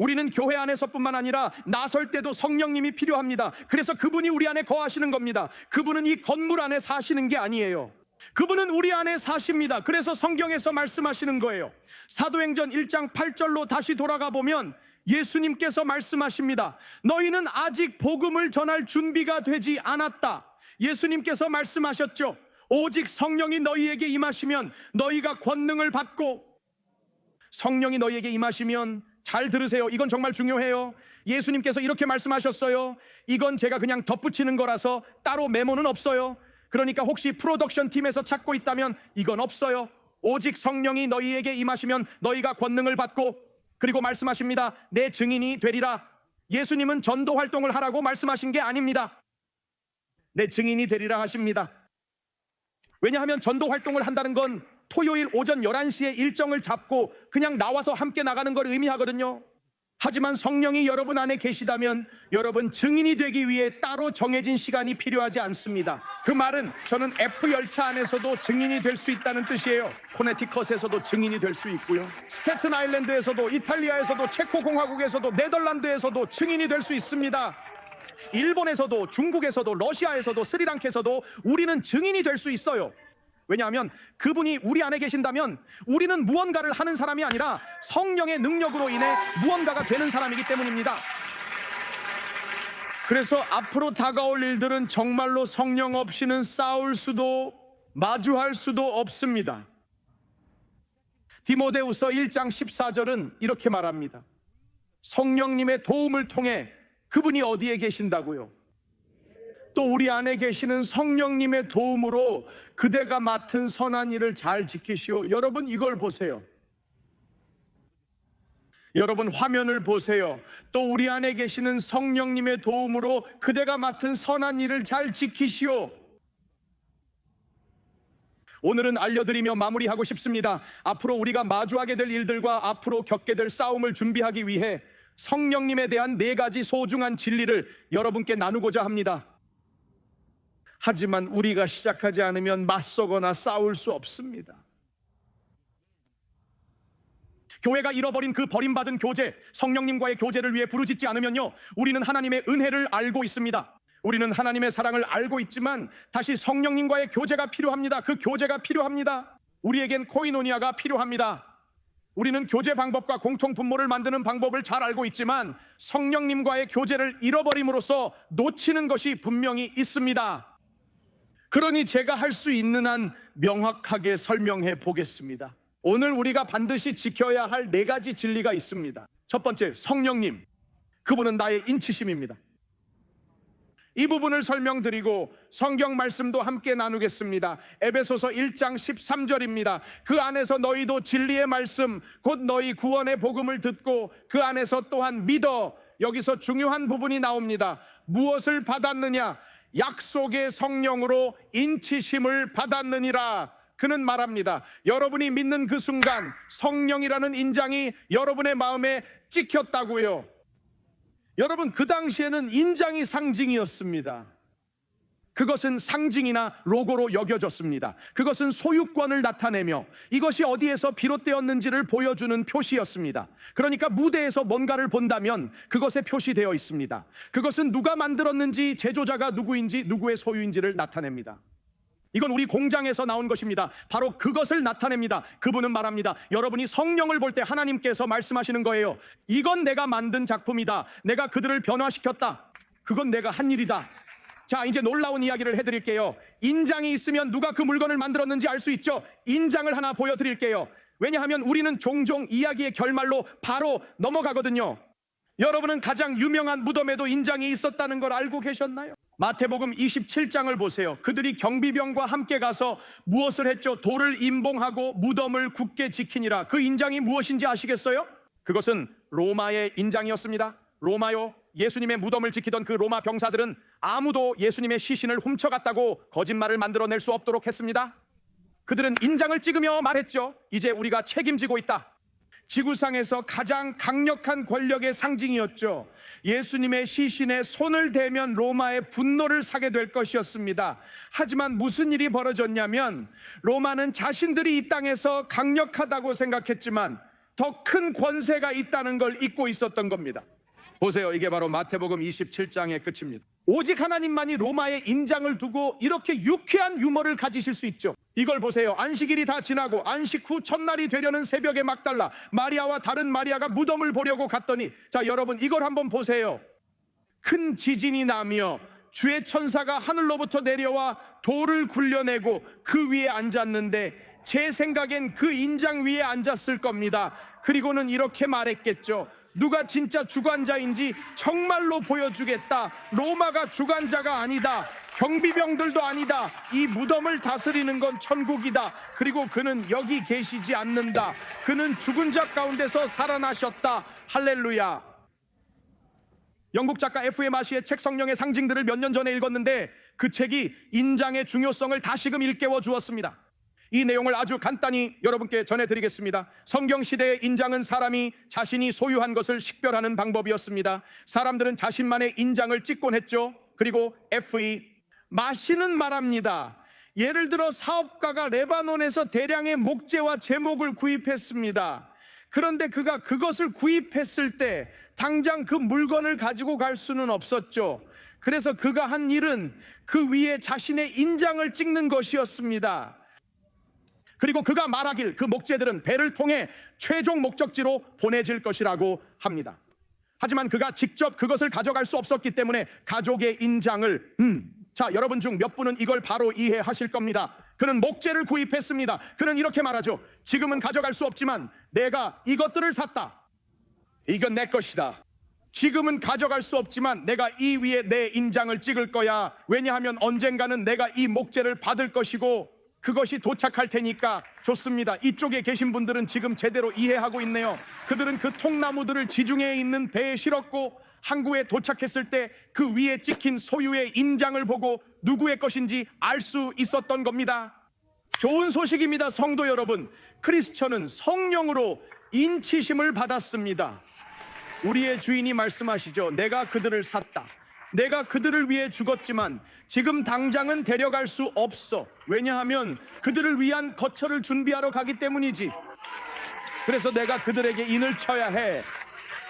우리는 교회 안에서뿐만 아니라 나설 때도 성령님이 필요합니다. 그래서 그분이 우리 안에 거하시는 겁니다. 그분은 이 건물 안에 사시는 게 아니에요. 그분은 우리 안에 사십니다. 그래서 성경에서 말씀하시는 거예요. 사도행전 1장 8절로 다시 돌아가 보면 예수님께서 말씀하십니다. 너희는 아직 복음을 전할 준비가 되지 않았다. 예수님께서 말씀하셨죠. 오직 성령이 너희에게 임하시면 너희가 권능을 받고, 성령이 너희에게 임하시면, 잘 들으세요. 이건 정말 중요해요. 예수님께서 이렇게 말씀하셨어요. 이건 제가 그냥 덧붙이는 거라서 따로 메모는 없어요. 그러니까 혹시 프로덕션 팀에서 찾고 있다면 이건 없어요. 오직 성령이 너희에게 임하시면 너희가 권능을 받고, 그리고 말씀하십니다. 내 증인이 되리라. 예수님은 전도 활동을 하라고 말씀하신 게 아닙니다. 내 증인이 되리라 하십니다. 왜냐하면 전도 활동을 한다는 건 토요일 오전 11시에 일정을 잡고 그냥 나와서 함께 나가는 걸 의미하거든요. 하지만 성령이 여러분 안에 계시다면 여러분 증인이 되기 위해 따로 정해진 시간이 필요하지 않습니다. 그 말은 저는 F열차 안에서도 증인이 될 수 있다는 뜻이에요. 코네티컷에서도 증인이 될 수 있고요, 스태튼 아일랜드에서도, 이탈리아에서도, 체코공화국에서도, 네덜란드에서도 증인이 될 수 있습니다. 일본에서도, 중국에서도, 러시아에서도, 스리랑카에서도 우리는 증인이 될 수 있어요. 왜냐하면 그분이 우리 안에 계신다면 우리는 무언가를 하는 사람이 아니라 성령의 능력으로 인해 무언가가 되는 사람이기 때문입니다. 그래서 앞으로 다가올 일들은 정말로 성령 없이는 싸울 수도 마주할 수도 없습니다. 디모데후서 1장 14절은 이렇게 말합니다. 성령님의 도움을 통해, 그분이 어디에 계신다고요? 또 우리 안에 계시는 성령님의 도움으로 그대가 맡은 선한 일을 잘 지키시오. 여러분 이걸 보세요. 여러분 화면을 보세요. 또 우리 안에 계시는 성령님의 도움으로 그대가 맡은 선한 일을 잘 지키시오. 오늘은 알려드리며 마무리하고 싶습니다. 앞으로 우리가 마주하게 될 일들과 앞으로 겪게 될 싸움을 준비하기 위해 성령님에 대한 4가지 소중한 진리를 여러분께 나누고자 합니다. 하지만 우리가 시작하지 않으면 맞서거나 싸울 수 없습니다. 교회가 잃어버린 그 버림받은 교제, 성령님과의 교제를 위해 부르짖지 않으면요, 우리는 하나님의 은혜를 알고 있습니다. 우리는 하나님의 사랑을 알고 있지만 다시 성령님과의 교제가 필요합니다. 그 교제가 필요합니다. 우리에겐 코이노니아가 필요합니다. 우리는 교제 방법과 공통 분모를 만드는 방법을 잘 알고 있지만 성령님과의 교제를 잃어버림으로써 놓치는 것이 분명히 있습니다. 그러니 제가 할 수 있는 한 명확하게 설명해 보겠습니다. 오늘 우리가 반드시 지켜야 할 4가지 진리가 있습니다. 첫 번째, 성령님, 그분은 나의 인치심입니다. 이 부분을 설명드리고 성경 말씀도 함께 나누겠습니다. 에베소서 1장 13절입니다. 그 안에서 너희도 진리의 말씀, 곧 너희 구원의 복음을 듣고 그 안에서 또한 믿어. 여기서 중요한 부분이 나옵니다. 무엇을 받았느냐? 약속의 성령으로 인치심을 받았느니라. 그는 말합니다. 여러분이 믿는 그 순간 성령이라는 인장이 여러분의 마음에 찍혔다고요. 여러분, 그 당시에는 인장이 상징이었습니다. 그것은 상징이나 로고로 여겨졌습니다. 그것은 소유권을 나타내며 이것이 어디에서 비롯되었는지를 보여주는 표시였습니다. 그러니까 무대에서 뭔가를 본다면 그것에 표시되어 있습니다. 그것은 누가 만들었는지, 제조자가 누구인지, 누구의 소유인지를 나타냅니다. 이건 우리 공장에서 나온 것입니다. 바로 그것을 나타냅니다. 그분은 말합니다. 여러분이 성령을 볼 때 하나님께서 말씀하시는 거예요. 이건 내가 만든 작품이다. 내가 그들을 변화시켰다. 그건 내가 한 일이다. 자, 이제 놀라운 이야기를 해드릴게요. 인장이 있으면 누가 그 물건을 만들었는지 알 수 있죠. 인장을 하나 보여드릴게요. 왜냐하면 우리는 종종 이야기의 결말로 바로 넘어가거든요. 여러분은 가장 유명한 무덤에도 인장이 있었다는 걸 알고 계셨나요? 마태복음 27장을 보세요. 그들이 경비병과 함께 가서 무엇을 했죠? 돌을 임봉하고 무덤을 굳게 지키니라. 그 인장이 무엇인지 아시겠어요? 그것은 로마의 인장이었습니다. 로마요. 예수님의 무덤을 지키던 그 로마 병사들은 아무도 예수님의 시신을 훔쳐갔다고 거짓말을 만들어낼 수 없도록 했습니다. 그들은 인장을 찍으며 말했죠. 이제 우리가 책임지고 있다. 지구상에서 가장 강력한 권력의 상징이었죠. 예수님의 시신에 손을 대면 로마의 분노를 사게 될 것이었습니다. 하지만 무슨 일이 벌어졌냐면 로마는 자신들이 이 땅에서 강력하다고 생각했지만 더 큰 권세가 있다는 걸 잊고 있었던 겁니다. 보세요. 이게 바로 마태복음 27장의 끝입니다. 오직 하나님만이 로마의 인장을 두고 이렇게 유쾌한 유머를 가지실 수 있죠. 이걸 보세요. 안식일이 다 지나고 안식 후 첫날이 되려는 새벽에 막달라 마리아와 다른 마리아가 무덤을 보려고 갔더니, 자 여러분 이걸 한번 보세요. 큰 지진이 나며 주의 천사가 하늘로부터 내려와 돌을 굴려내고 그 위에 앉았는데, 제 생각엔 그 인장 위에 앉았을 겁니다. 그리고는 이렇게 말했겠죠. 누가 진짜 주관자인지 정말로 보여주겠다. 로마가 주관자가 아니다. 경비병들도 아니다. 이 무덤을 다스리는 건 천국이다. 그리고 그는 여기 계시지 않는다. 그는 죽은 자 가운데서 살아나셨다. 할렐루야. 영국 작가 F.M. 아시의 책 성령의 상징들을 몇 년 전에 읽었는데, 그 책이 인장의 중요성을 다시금 일깨워 주었습니다. 이 내용을 아주 간단히 여러분께 전해드리겠습니다. 성경시대의 인장은 사람이 자신이 소유한 것을 식별하는 방법이었습니다. 사람들은 자신만의 인장을 찍곤 했죠. 그리고 F.E. 마시는 말합니다. 예를 들어 사업가가 레바논에서 대량의 목재와 제목을 구입했습니다. 그런데 그가 그것을 구입했을 때 당장 그 물건을 가지고 갈 수는 없었죠. 그래서 그가 한 일은 그 위에 자신의 인장을 찍는 것이었습니다. 그리고 그가 말하길 그 목재들은 배를 통해 최종 목적지로 보내질 것이라고 합니다. 하지만 그가 직접 그것을 가져갈 수 없었기 때문에 가족의 인장을 자 여러분 중 몇 분은 이걸 바로 이해하실 겁니다. 그는 목재를 구입했습니다. 그는 이렇게 말하죠. 지금은 가져갈 수 없지만 내가 이것들을 샀다. 이건 내 것이다. 지금은 가져갈 수 없지만 내가 이 위에 내 인장을 찍을 거야. 왜냐하면 언젠가는 내가 이 목재를 받을 것이고 그것이 도착할 테니까. 좋습니다. 이쪽에 계신 분들은 지금 제대로 이해하고 있네요. 그들은 그 통나무들을 지중해에 있는 배에 실었고 항구에 도착했을 때 그 위에 찍힌 소유의 인장을 보고 누구의 것인지 알 수 있었던 겁니다. 좋은 소식입니다. 성도 여러분, 크리스천은 성령으로 인치심을 받았습니다. 우리의 주인이 말씀하시죠. 내가 그들을 샀다. 내가 그들을 위해 죽었지만 지금 당장은 데려갈 수 없어. 왜냐하면 그들을 위한 거처를 준비하러 가기 때문이지. 그래서 내가 그들에게 인을 쳐야 해.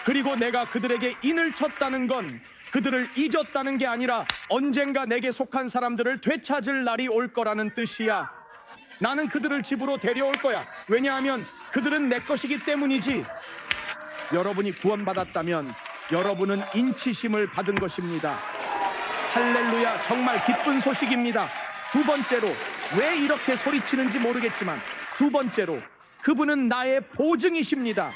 그리고 내가 그들에게 인을 쳤다는 건 그들을 잊었다는 게 아니라 언젠가 내게 속한 사람들을 되찾을 날이 올 거라는 뜻이야. 나는 그들을 집으로 데려올 거야. 왜냐하면 그들은 내 것이기 때문이지. 여러분이 구원받았다면 여러분은 인치심을 받은 것입니다. 할렐루야. 정말 기쁜 소식입니다. 두 번째로, 왜 이렇게 소리치는지 모르겠지만 두 번째로, 그분은 나의 보증이십니다.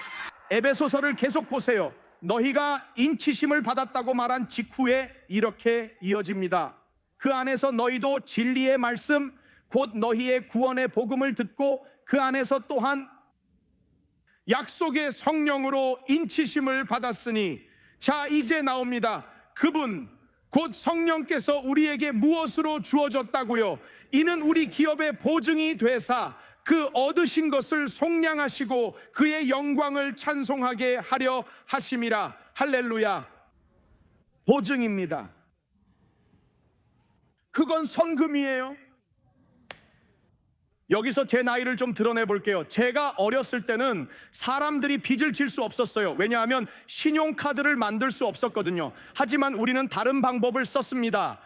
에베소서를 계속 보세요. 너희가 인치심을 받았다고 말한 직후에 이렇게 이어집니다. 그 안에서 너희도 진리의 말씀 곧 너희의 구원의 복음을 듣고 그 안에서 또한 약속의 성령으로 인치심을 받았으니. 자 이제 나옵니다. 그분 곧 성령께서 우리에게 무엇으로 주어졌다고요? 이는 우리 기업의 보증이 되사 그 얻으신 것을 속량하시고 그의 영광을 찬송하게 하려 하심이라. 할렐루야. 보증입니다. 그건 선금이에요. 여기서 제 나이를 좀 드러내 볼게요. 제가 어렸을 때는 사람들이 빚을 질 수 없었어요. 왜냐하면 신용카드를 만들 수 없었거든요. 하지만 우리는 다른 방법을 썼습니다.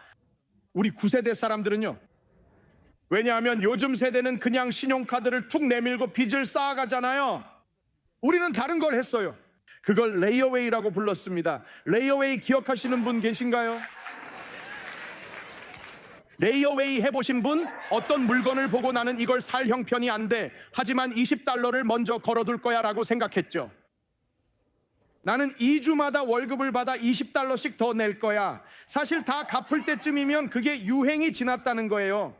우리 9세대 사람들은요. 왜냐하면 요즘 세대는 그냥 신용카드를 툭 내밀고 빚을 쌓아가잖아요. 우리는 다른 걸 했어요. 그걸 레이어웨이라고 불렀습니다. 레이어웨이 기억하시는 분 계신가요? 레이어웨이 해보신 분? 어떤 물건을 보고 나는 이걸 살 형편이 안 돼. 하지만 $20를 먼저 걸어둘 거야 라고 생각했죠. 나는 2주마다 월급을 받아 $20씩 더 낼 거야. 사실 다 갚을 때쯤이면 그게 유행이 지났다는 거예요.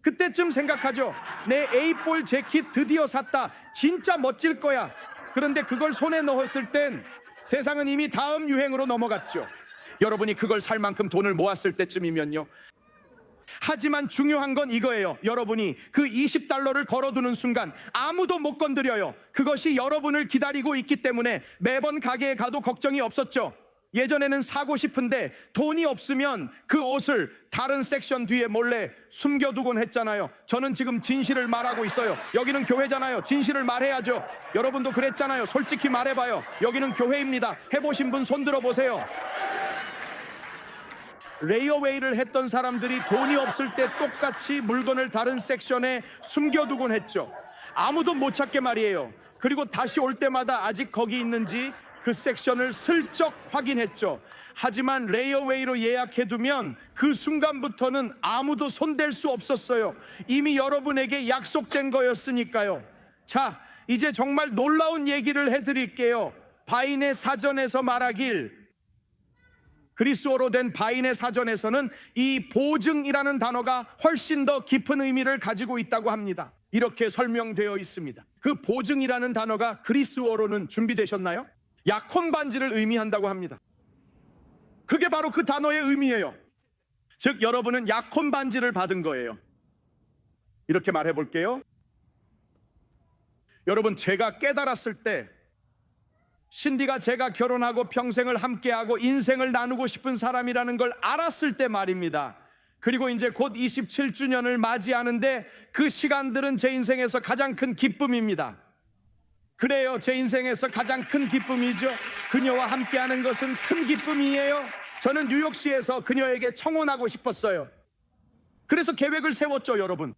그때쯤 생각하죠. 내 A4 재킷 드디어 샀다. 진짜 멋질 거야. 그런데 그걸 손에 넣었을 땐 세상은 이미 다음 유행으로 넘어갔죠. 여러분이 그걸 살 만큼 돈을 모았을 때쯤이면요. 하지만 중요한 건 이거예요. 여러분이 그 $20를 걸어두는 순간 아무도 못 건드려요. 그것이 여러분을 기다리고 있기 때문에 매번 가게에 가도 걱정이 없었죠. 예전에는 사고 싶은데 돈이 없으면 그 옷을 다른 섹션 뒤에 몰래 숨겨두곤 했잖아요. 저는 지금 진실을 말하고 있어요. 여기는 교회잖아요. 진실을 말해야죠. 여러분도 그랬잖아요. 솔직히 말해봐요. 여기는 교회입니다. 해보신 분 손 들어보세요. 레이어웨이를 했던 사람들이 돈이 없을 때 똑같이 물건을 다른 섹션에 숨겨두곤 했죠. 아무도 못 찾게 말이에요. 그리고 다시 올 때마다 아직 거기 있는지 그 섹션을 슬쩍 확인했죠. 하지만 레이어웨이로 예약해두면 그 순간부터는 아무도 손댈 수 없었어요. 이미 여러분에게 약속된 거였으니까요. 자, 이제 정말 놀라운 얘기를 해드릴게요. 바인의 사전에서 말하길, 그리스어로 된 바인의 사전에서는 이 보증이라는 단어가 훨씬 더 깊은 의미를 가지고 있다고 합니다. 이렇게 설명되어 있습니다. 그 보증이라는 단어가 그리스어로는 준비되셨나요? 약혼 반지를 의미한다고 합니다. 그게 바로 그 단어의 의미예요. 즉 여러분은 약혼 반지를 받은 거예요. 이렇게 말해 볼게요. 여러분, 제가 깨달았을 때 신디가 제가 결혼하고 평생을 함께하고 인생을 나누고 싶은 사람이라는 걸 알았을 때 말입니다. 그리고 이제 곧 27주년을 맞이하는데 그 시간들은 제 인생에서 가장 큰 기쁨입니다. 그래요, 제 인생에서 가장 큰 기쁨이죠. 그녀와 함께하는 것은 큰 기쁨이에요. 저는 뉴욕시에서 그녀에게 청혼하고 싶었어요. 그래서 계획을 세웠죠, 여러분.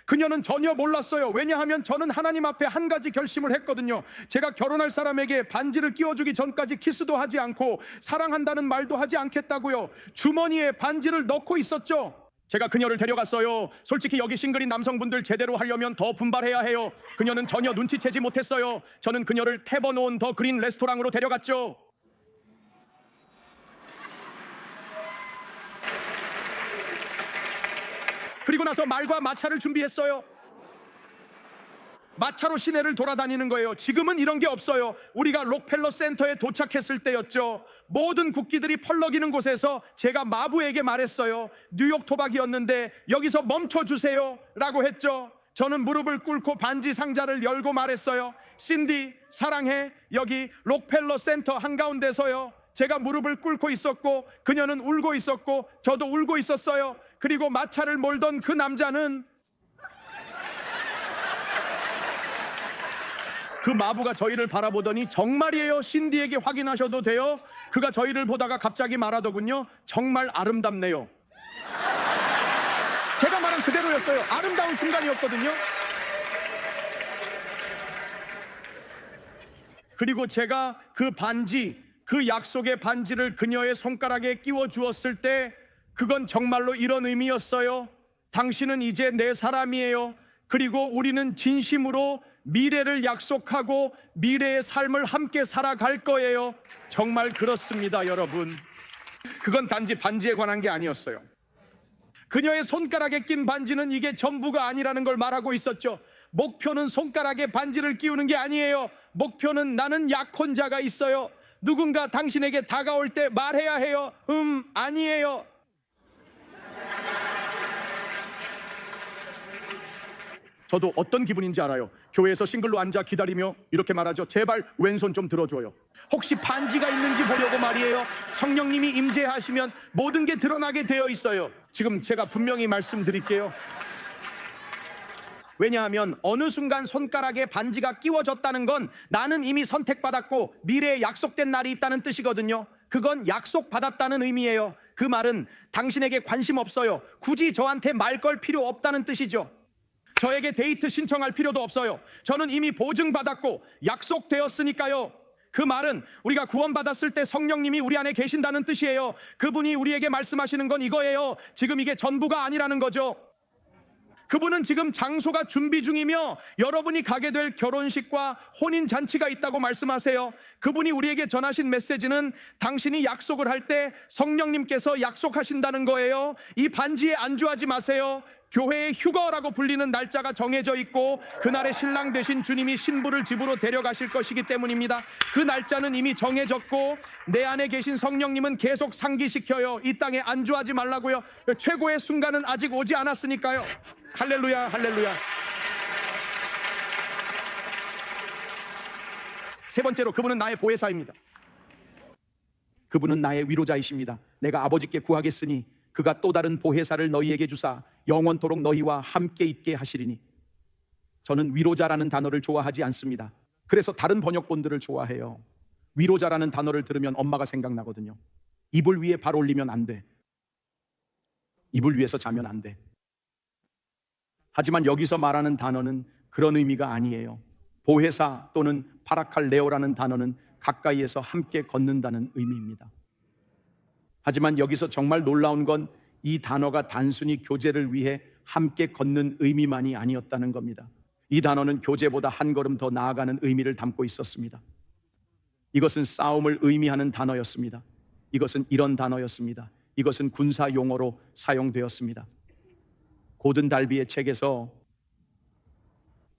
그녀는 전혀 몰랐어요. 왜냐하면 저는 하나님 앞에 한 가지 결심을 했거든요. 제가 결혼할 사람에게 반지를 끼워주기 전까지 키스도 하지 않고 사랑한다는 말도 하지 않겠다고요. 주머니에 반지를 넣고 있었죠. 제가 그녀를 데려갔어요. 솔직히 여기 싱글인 남성분들 제대로 하려면 더 분발해야 해요. 그녀는 전혀 눈치채지 못했어요. 저는 그녀를 태버놓은 더 그린 레스토랑으로 데려갔죠. 그리고 나서 말과 마차를 준비했어요. 마차로 시내를 돌아다니는 거예요. 지금은 이런 게 없어요. 우리가 록펠러 센터에 도착했을 때였죠. 모든 국기들이 펄럭이는 곳에서 제가 마부에게 말했어요. 뉴욕 토박이었는데 여기서 멈춰주세요 라고 했죠. 저는 무릎을 꿇고 반지 상자를 열고 말했어요. 신디 사랑해. 여기 록펠러 센터 한가운데서요. 제가 무릎을 꿇고 있었고 그녀는 울고 있었고 저도 울고 있었어요. 그리고 마차를 몰던 그 남자는 그 마부가 저희를 바라보더니 정말이에요. 신디에게 확인하셔도 돼요. 그가 저희를 보다가 갑자기 말하더군요. 정말 아름답네요. 제가 말한 그대로였어요. 아름다운 순간이었거든요. 그리고 제가 그 반지, 그 약속의 반지를 그녀의 손가락에 끼워 주었을 때 그건 정말로 이런 의미였어요. 당신은 이제 내 사람이에요. 그리고 우리는 진심으로 미래를 약속하고 미래의 삶을 함께 살아갈 거예요. 정말 그렇습니다, 여러분. 그건 단지 반지에 관한 게 아니었어요. 그녀의 손가락에 낀 반지는 이게 전부가 아니라는 걸 말하고 있었죠. 목표는 손가락에 반지를 끼우는 게 아니에요. 목표는 나는 약혼자가 있어요. 누군가 당신에게 다가올 때 말해야 해요. 아니에요. 저도 어떤 기분인지 알아요. 교회에서 싱글로 앉아 기다리며 이렇게 말하죠. 제발 왼손 좀 들어줘요. 혹시 반지가 있는지 보려고 말이에요. 성령님이 임재하시면 모든 게 드러나게 되어 있어요. 지금 제가 분명히 말씀드릴게요. 왜냐하면 어느 순간 손가락에 반지가 끼워졌다는 건 나는 이미 선택받았고 미래에 약속된 날이 있다는 뜻이거든요. 그건 약속받았다는 의미예요. 그 말은 당신에게 관심 없어요. 굳이 저한테 말 걸 필요 없다는 뜻이죠. 저에게 데이트 신청할 필요도 없어요. 저는 이미 보증받았고 약속되었으니까요. 그 말은 우리가 구원받았을 때 성령님이 우리 안에 계신다는 뜻이에요. 그분이 우리에게 말씀하시는 건 이거예요. 지금 이게 전부가 아니라는 거죠. 그분은 지금 장소가 준비 중이며 여러분이 가게 될 결혼식과 혼인잔치가 있다고 말씀하세요. 그분이 우리에게 전하신 메시지는 당신이 약속을 할 때 성령님께서 약속하신다는 거예요. 이 반지에 안주하지 마세요. 교회의 휴거라고 불리는 날짜가 정해져 있고 그날의 신랑 되신 주님이 신부를 집으로 데려가실 것이기 때문입니다. 그 날짜는 이미 정해졌고 내 안에 계신 성령님은 계속 상기시켜요. 이 땅에 안주하지 말라고요. 최고의 순간은 아직 오지 않았으니까요. 할렐루야, 할렐루야. 세 번째로, 그분은 나의 보혜사입니다. 그분은 나의 위로자이십니다. 내가 아버지께 구하겠으니 그가 또 다른 보혜사를 너희에게 주사 영원토록 너희와 함께 있게 하시리니. 저는 위로자라는 단어를 좋아하지 않습니다. 그래서 다른 번역본들을 좋아해요. 위로자라는 단어를 들으면 엄마가 생각나거든요. 이불 위에 발 올리면 안 돼. 이불 위에서 자면 안 돼. 하지만 여기서 말하는 단어는 그런 의미가 아니에요. 보혜사 또는 파라칼레오라는 단어는 가까이에서 함께 걷는다는 의미입니다. 하지만 여기서 정말 놀라운 건 이 단어가 단순히 교제를 위해 함께 걷는 의미만이 아니었다는 겁니다. 이 단어는 교제보다 한 걸음 더 나아가는 의미를 담고 있었습니다. 이것은 싸움을 의미하는 단어였습니다. 이것은 이런 단어였습니다. 이것은 군사 용어로 사용되었습니다. 고든 달비의 책에서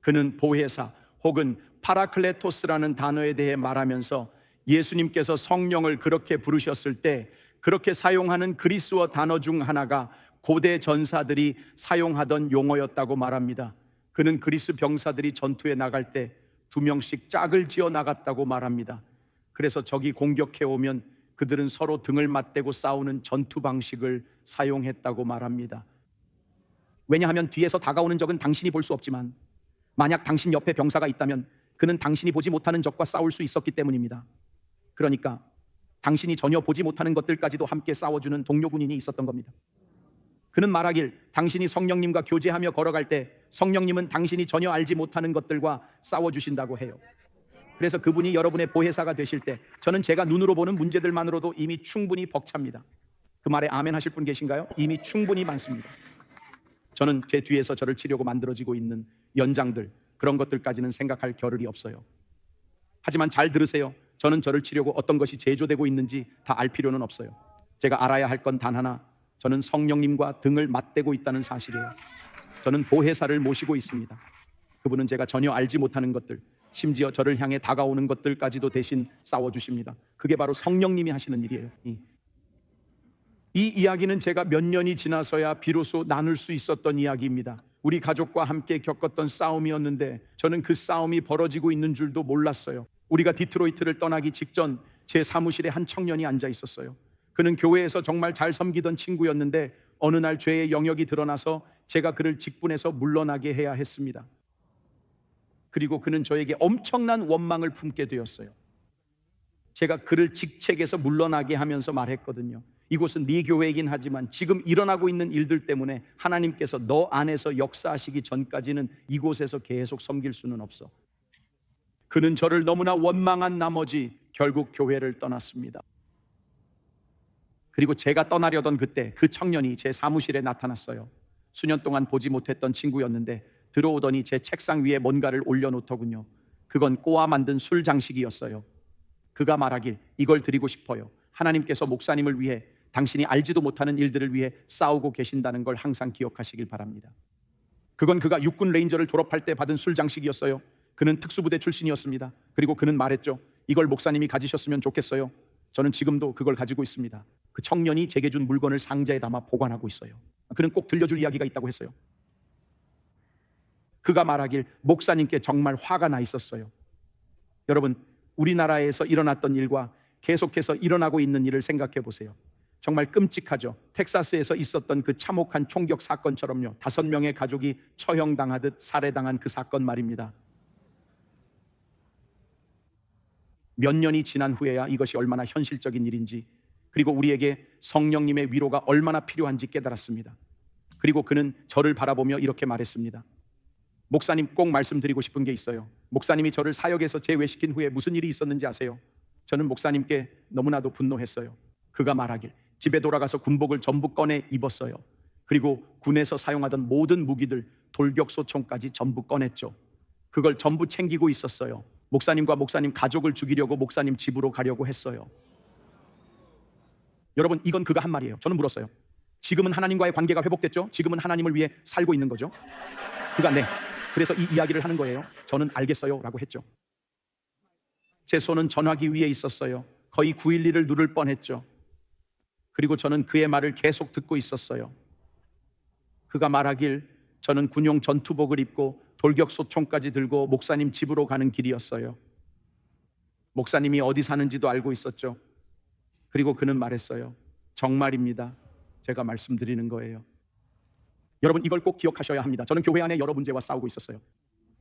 그는 보혜사 혹은 파라클레토스라는 단어에 대해 말하면서 예수님께서 성령을 그렇게 부르셨을 때 그렇게 사용하는 그리스어 단어 중 하나가 고대 전사들이 사용하던 용어였다고 말합니다. 그는 그리스 병사들이 전투에 나갈 때 2명씩 짝을 지어 나갔다고 말합니다. 그래서 적이 공격해 오면 그들은 서로 등을 맞대고 싸우는 전투 방식을 사용했다고 말합니다. 왜냐하면 뒤에서 다가오는 적은 당신이 볼 수 없지만 만약 당신 옆에 병사가 있다면 그는 당신이 보지 못하는 적과 싸울 수 있었기 때문입니다. 그러니까 당신이 전혀 보지 못하는 것들까지도 함께 싸워주는 동료 군인이 있었던 겁니다. 그는 말하길 당신이 성령님과 교제하며 걸어갈 때 성령님은 당신이 전혀 알지 못하는 것들과 싸워주신다고 해요. 그래서 그분이 여러분의 보혜사가 되실 때 저는 제가 눈으로 보는 문제들만으로도 이미 충분히 벅찹니다. 그 말에 아멘 하실 분 계신가요? 이미 충분히 많습니다. 저는 제 뒤에서 저를 치려고 만들어지고 있는 연장들, 그런 것들까지는 생각할 겨를이 없어요. 하지만 잘 들으세요. 저는 저를 치려고 어떤 것이 제조되고 있는지 다 알 필요는 없어요. 제가 알아야 할 건 단 하나, 저는 성령님과 등을 맞대고 있다는 사실이에요. 저는 보혜사를 모시고 있습니다. 그분은 제가 전혀 알지 못하는 것들, 심지어 저를 향해 다가오는 것들까지도 대신 싸워주십니다. 그게 바로 성령님이 하시는 일이에요. 이 이야기는 제가 몇 년이 지나서야 비로소 나눌 수 있었던 이야기입니다. 우리 가족과 함께 겪었던 싸움이었는데 저는 그 싸움이 벌어지고 있는 줄도 몰랐어요. 우리가 디트로이트를 떠나기 직전 제 사무실에 한 청년이 앉아 있었어요. 그는 교회에서 정말 잘 섬기던 친구였는데 어느 날 죄의 영역이 드러나서 제가 그를 직분해서 물러나게 해야 했습니다. 그리고 그는 저에게 엄청난 원망을 품게 되었어요. 제가 그를 직책에서 물러나게 하면서 말했거든요. 이곳은 네 교회이긴 하지만 지금 일어나고 있는 일들 때문에 하나님께서 너 안에서 역사하시기 전까지는 이곳에서 계속 섬길 수는 없어. 그는 저를 너무나 원망한 나머지 결국 교회를 떠났습니다. 그리고 제가 떠나려던 그때 그 청년이 제 사무실에 나타났어요. 수년 동안 보지 못했던 친구였는데 들어오더니 제 책상 위에 뭔가를 올려놓더군요. 그건 꼬아 만든 술 장식이었어요. 그가 말하길 이걸 드리고 싶어요. 하나님께서 목사님을 위해 당신이 알지도 못하는 일들을 위해 싸우고 계신다는 걸 항상 기억하시길 바랍니다. 그건 그가 육군 레인저를 졸업할 때 받은 술 장식이었어요. 그는 특수부대 출신이었습니다. 그리고 그는 말했죠. 이걸 목사님이 가지셨으면 좋겠어요. 저는 지금도 그걸 가지고 있습니다. 그 청년이 제게 준 물건을 상자에 담아 보관하고 있어요. 그는 꼭 들려줄 이야기가 있다고 했어요. 그가 말하길 목사님께 정말 화가 나 있었어요. 여러분, 우리나라에서 일어났던 일과 계속해서 일어나고 있는 일을 생각해 보세요. 정말 끔찍하죠. 텍사스에서 있었던 그 참혹한 총격 사건처럼요. 5명의 가족이 처형당하듯 살해당한 그 사건 말입니다. 몇 년이 지난 후에야 이것이 얼마나 현실적인 일인지, 그리고 우리에게 성령님의 위로가 얼마나 필요한지 깨달았습니다. 그리고 그는 저를 바라보며 이렇게 말했습니다. 목사님, 꼭 말씀드리고 싶은 게 있어요. 목사님이 저를 사역에서 제외시킨 후에 무슨 일이 있었는지 아세요? 저는 목사님께 너무나도 분노했어요. 그가 말하길 집에 돌아가서 군복을 전부 꺼내 입었어요. 그리고 군에서 사용하던 모든 무기들, 돌격소총까지 전부 꺼냈죠. 그걸 전부 챙기고 있었어요. 목사님과 목사님 가족을 죽이려고 목사님 집으로 가려고 했어요. 여러분, 이건 그가 한 말이에요. 저는 물었어요. 지금은 하나님과의 관계가 회복됐죠? 지금은 하나님을 위해 살고 있는 거죠? 그가 네, 그래서 이 이야기를 하는 거예요. 저는 알겠어요 라고 했죠. 제 손은 전화기 위에 있었어요. 거의 911을 누를 뻔했죠. 그리고 저는 그의 말을 계속 듣고 있었어요. 그가 말하길 저는 군용 전투복을 입고 돌격소총까지 들고 목사님 집으로 가는 길이었어요. 목사님이 어디 사는지도 알고 있었죠. 그리고 그는 말했어요. 정말입니다. 제가 말씀드리는 거예요. 여러분, 이걸 꼭 기억하셔야 합니다. 저는 교회 안에 여러 문제와 싸우고 있었어요.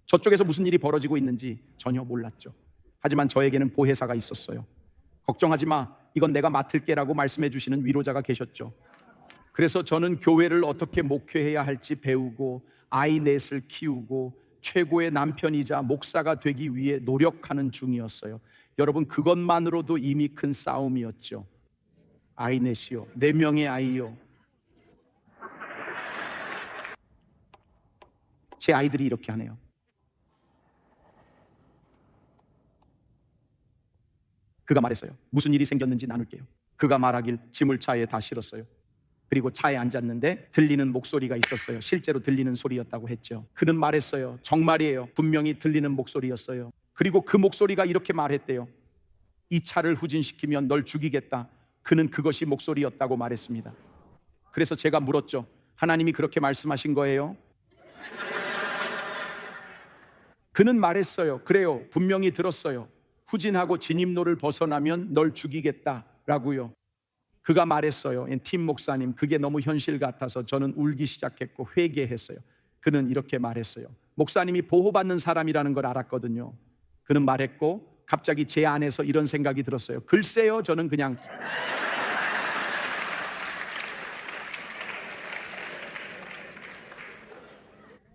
저쪽에서 무슨 일이 벌어지고 있는지 전혀 몰랐죠. 하지만 저에게는 보혜사가 있었어요. 걱정하지 마, 이건 내가 맡을게라고 말씀해 주시는 위로자가 계셨죠. 그래서 저는 교회를 어떻게 목회해야 할지 배우고 아이 넷을 키우고 최고의 남편이자 목사가 되기 위해 노력하는 중이었어요. 여러분, 그것만으로도 이미 큰 싸움이었죠. 아이 넷이요, 4명의 아이요. 제 아이들이 이렇게 하네요. 그가 말했어요. 무슨 일이 생겼는지 나눌게요. 그가 말하길 짐을 차에 다 실었어요. 그리고 차에 앉았는데 들리는 목소리가 있었어요. 실제로 들리는 소리였다고 했죠. 그는 말했어요. 정말이에요. 분명히 들리는 목소리였어요. 그리고 그 목소리가 이렇게 말했대요. 이 차를 후진시키면 널 죽이겠다. 그는 그것이 목소리였다고 말했습니다. 그래서 제가 물었죠. 하나님이 그렇게 말씀하신 거예요? 그는 말했어요. 그래요. 분명히 들었어요. 후진하고 진입로를 벗어나면 널 죽이겠다라고요. 그가 말했어요. 팀 목사님, 그게 너무 현실 같아서 저는 울기 시작했고 회개했어요. 그는 이렇게 말했어요. 목사님이 보호받는 사람이라는 걸 알았거든요. 그는 말했고 갑자기 제 안에서 이런 생각이 들었어요. 글쎄요, 저는 그냥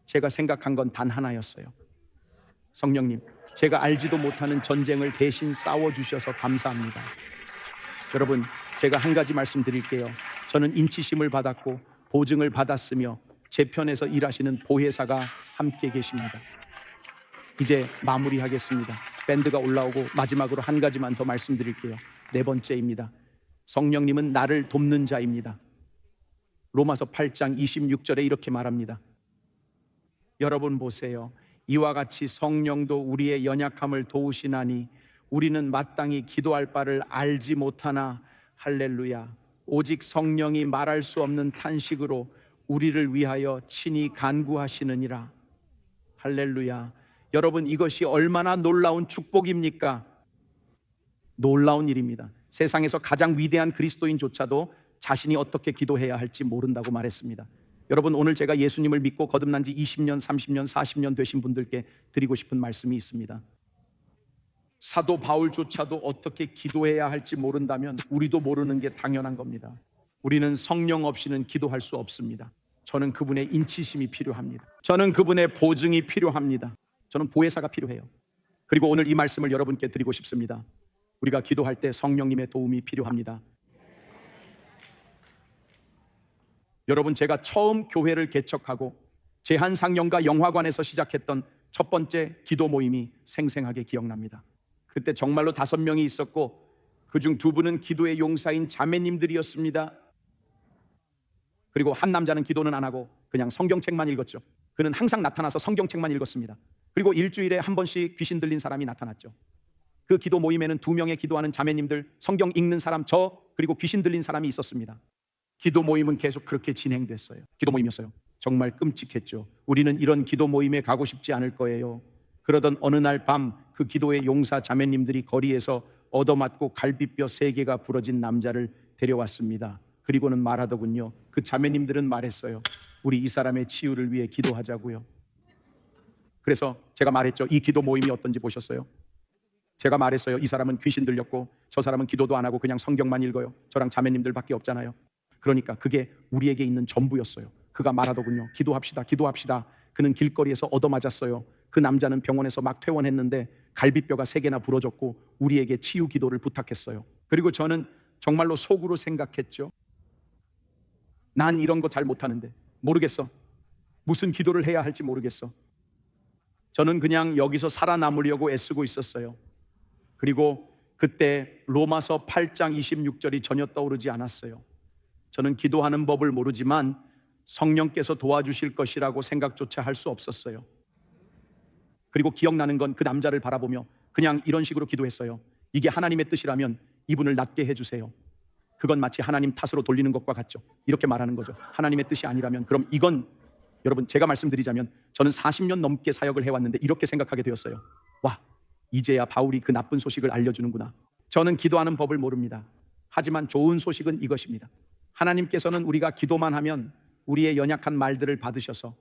제가 생각한 건 단 하나였어요. 성령님, 제가 알지도 못하는 전쟁을 대신 싸워주셔서 감사합니다. 여러분, 제가 한 가지 말씀드릴게요. 저는 인치심을 받았고 보증을 받았으며 제 편에서 일하시는 보혜사가 함께 계십니다. 이제 마무리하겠습니다. 밴드가 올라오고 마지막으로 한 가지만 더 말씀드릴게요. 4번째입니다. 성령님은 나를 돕는 자입니다. 로마서 8장 26절에 이렇게 말합니다. 여러분 보세요. 이와 같이 성령도 우리의 연약함을 도우시나니 우리는 마땅히 기도할 바를 알지 못하나 할렐루야. 오직 성령이 말할 수 없는 탄식으로 우리를 위하여 친히 간구하시느니라. 할렐루야. 여러분, 이것이 얼마나 놀라운 축복입니까? 놀라운 일입니다. 세상에서 가장 위대한 그리스도인조차도 자신이 어떻게 기도해야 할지 모른다고 말했습니다. 여러분, 오늘 제가 예수님을 믿고 거듭난 지 20년, 30년, 40년 되신 분들께 드리고 싶은 말씀이 있습니다. 사도 바울조차도 어떻게 기도해야 할지 모른다면 우리도 모르는 게 당연한 겁니다. 우리는 성령 없이는 기도할 수 없습니다. 저는 그분의 인치심이 필요합니다. 저는 그분의 보증이 필요합니다. 저는 보혜사가 필요해요. 그리고 오늘 이 말씀을 여러분께 드리고 싶습니다. 우리가 기도할 때 성령님의 도움이 필요합니다. 여러분, 제가 처음 교회를 개척하고 제한상영과 영화관에서 시작했던 첫 번째 기도 모임이 생생하게 기억납니다. 그때 정말로 5명이 있었고 그중 2분은 기도의 용사인 자매님들이었습니다. 그리고 한 남자는 기도는 안 하고 그냥 성경책만 읽었죠. 그는 항상 나타나서 성경책만 읽었습니다. 그리고 일주일에 한 번씩 귀신 들린 사람이 나타났죠. 그 기도 모임에는 2명의 기도하는 자매님들, 성경 읽는 사람, 저, 그리고 귀신 들린 사람이 있었습니다. 기도 모임은 계속 그렇게 진행됐어요. 기도 모임이었어요. 정말 끔찍했죠. 우리는 이런 기도 모임에 가고 싶지 않을 거예요. 그러던 어느 날 밤 그 기도의 용사 자매님들이 거리에서 얻어맞고 갈비뼈 3개가 부러진 남자를 데려왔습니다. 그리고는 말하더군요. 그 자매님들은 말했어요. 우리 이 사람의 치유를 위해 기도하자고요. 그래서 제가 말했죠. 이 기도 모임이 어떤지 보셨어요? 제가 말했어요. 이 사람은 귀신 들렸고 저 사람은 기도도 안 하고 그냥 성경만 읽어요. 저랑 자매님들밖에 없잖아요. 그러니까 그게 우리에게 있는 전부였어요. 그가 말하더군요. 기도합시다. 기도합시다. 그는 길거리에서 얻어맞았어요. 그 남자는 병원에서 막 퇴원했는데 갈비뼈가 3개나 부러졌고 우리에게 치유 기도를 부탁했어요. 그리고 저는 정말로 속으로 생각했죠. 난 이런 거 잘 못하는데 모르겠어. 무슨 기도를 해야 할지 모르겠어. 저는 그냥 여기서 살아남으려고 애쓰고 있었어요. 그리고 그때 로마서 8장 26절이 전혀 떠오르지 않았어요. 저는 기도하는 법을 모르지만 성령께서 도와주실 것이라고 생각조차 할 수 없었어요. 그리고 기억나는 건 그 남자를 바라보며 그냥 이런 식으로 기도했어요. 이게 하나님의 뜻이라면 이분을 낫게 해주세요. 그건 마치 하나님 탓으로 돌리는 것과 같죠. 이렇게 말하는 거죠. 하나님의 뜻이 아니라면 그럼 이건, 여러분, 제가 말씀드리자면 저는 40년 넘게 사역을 해왔는데 이렇게 생각하게 되었어요. 와, 이제야 바울이 그 나쁜 소식을 알려주는구나. 저는 기도하는 법을 모릅니다. 하지만 좋은 소식은 이것입니다. 하나님께서는 우리가 기도만 하면 우리의 연약한 말들을 받으셔서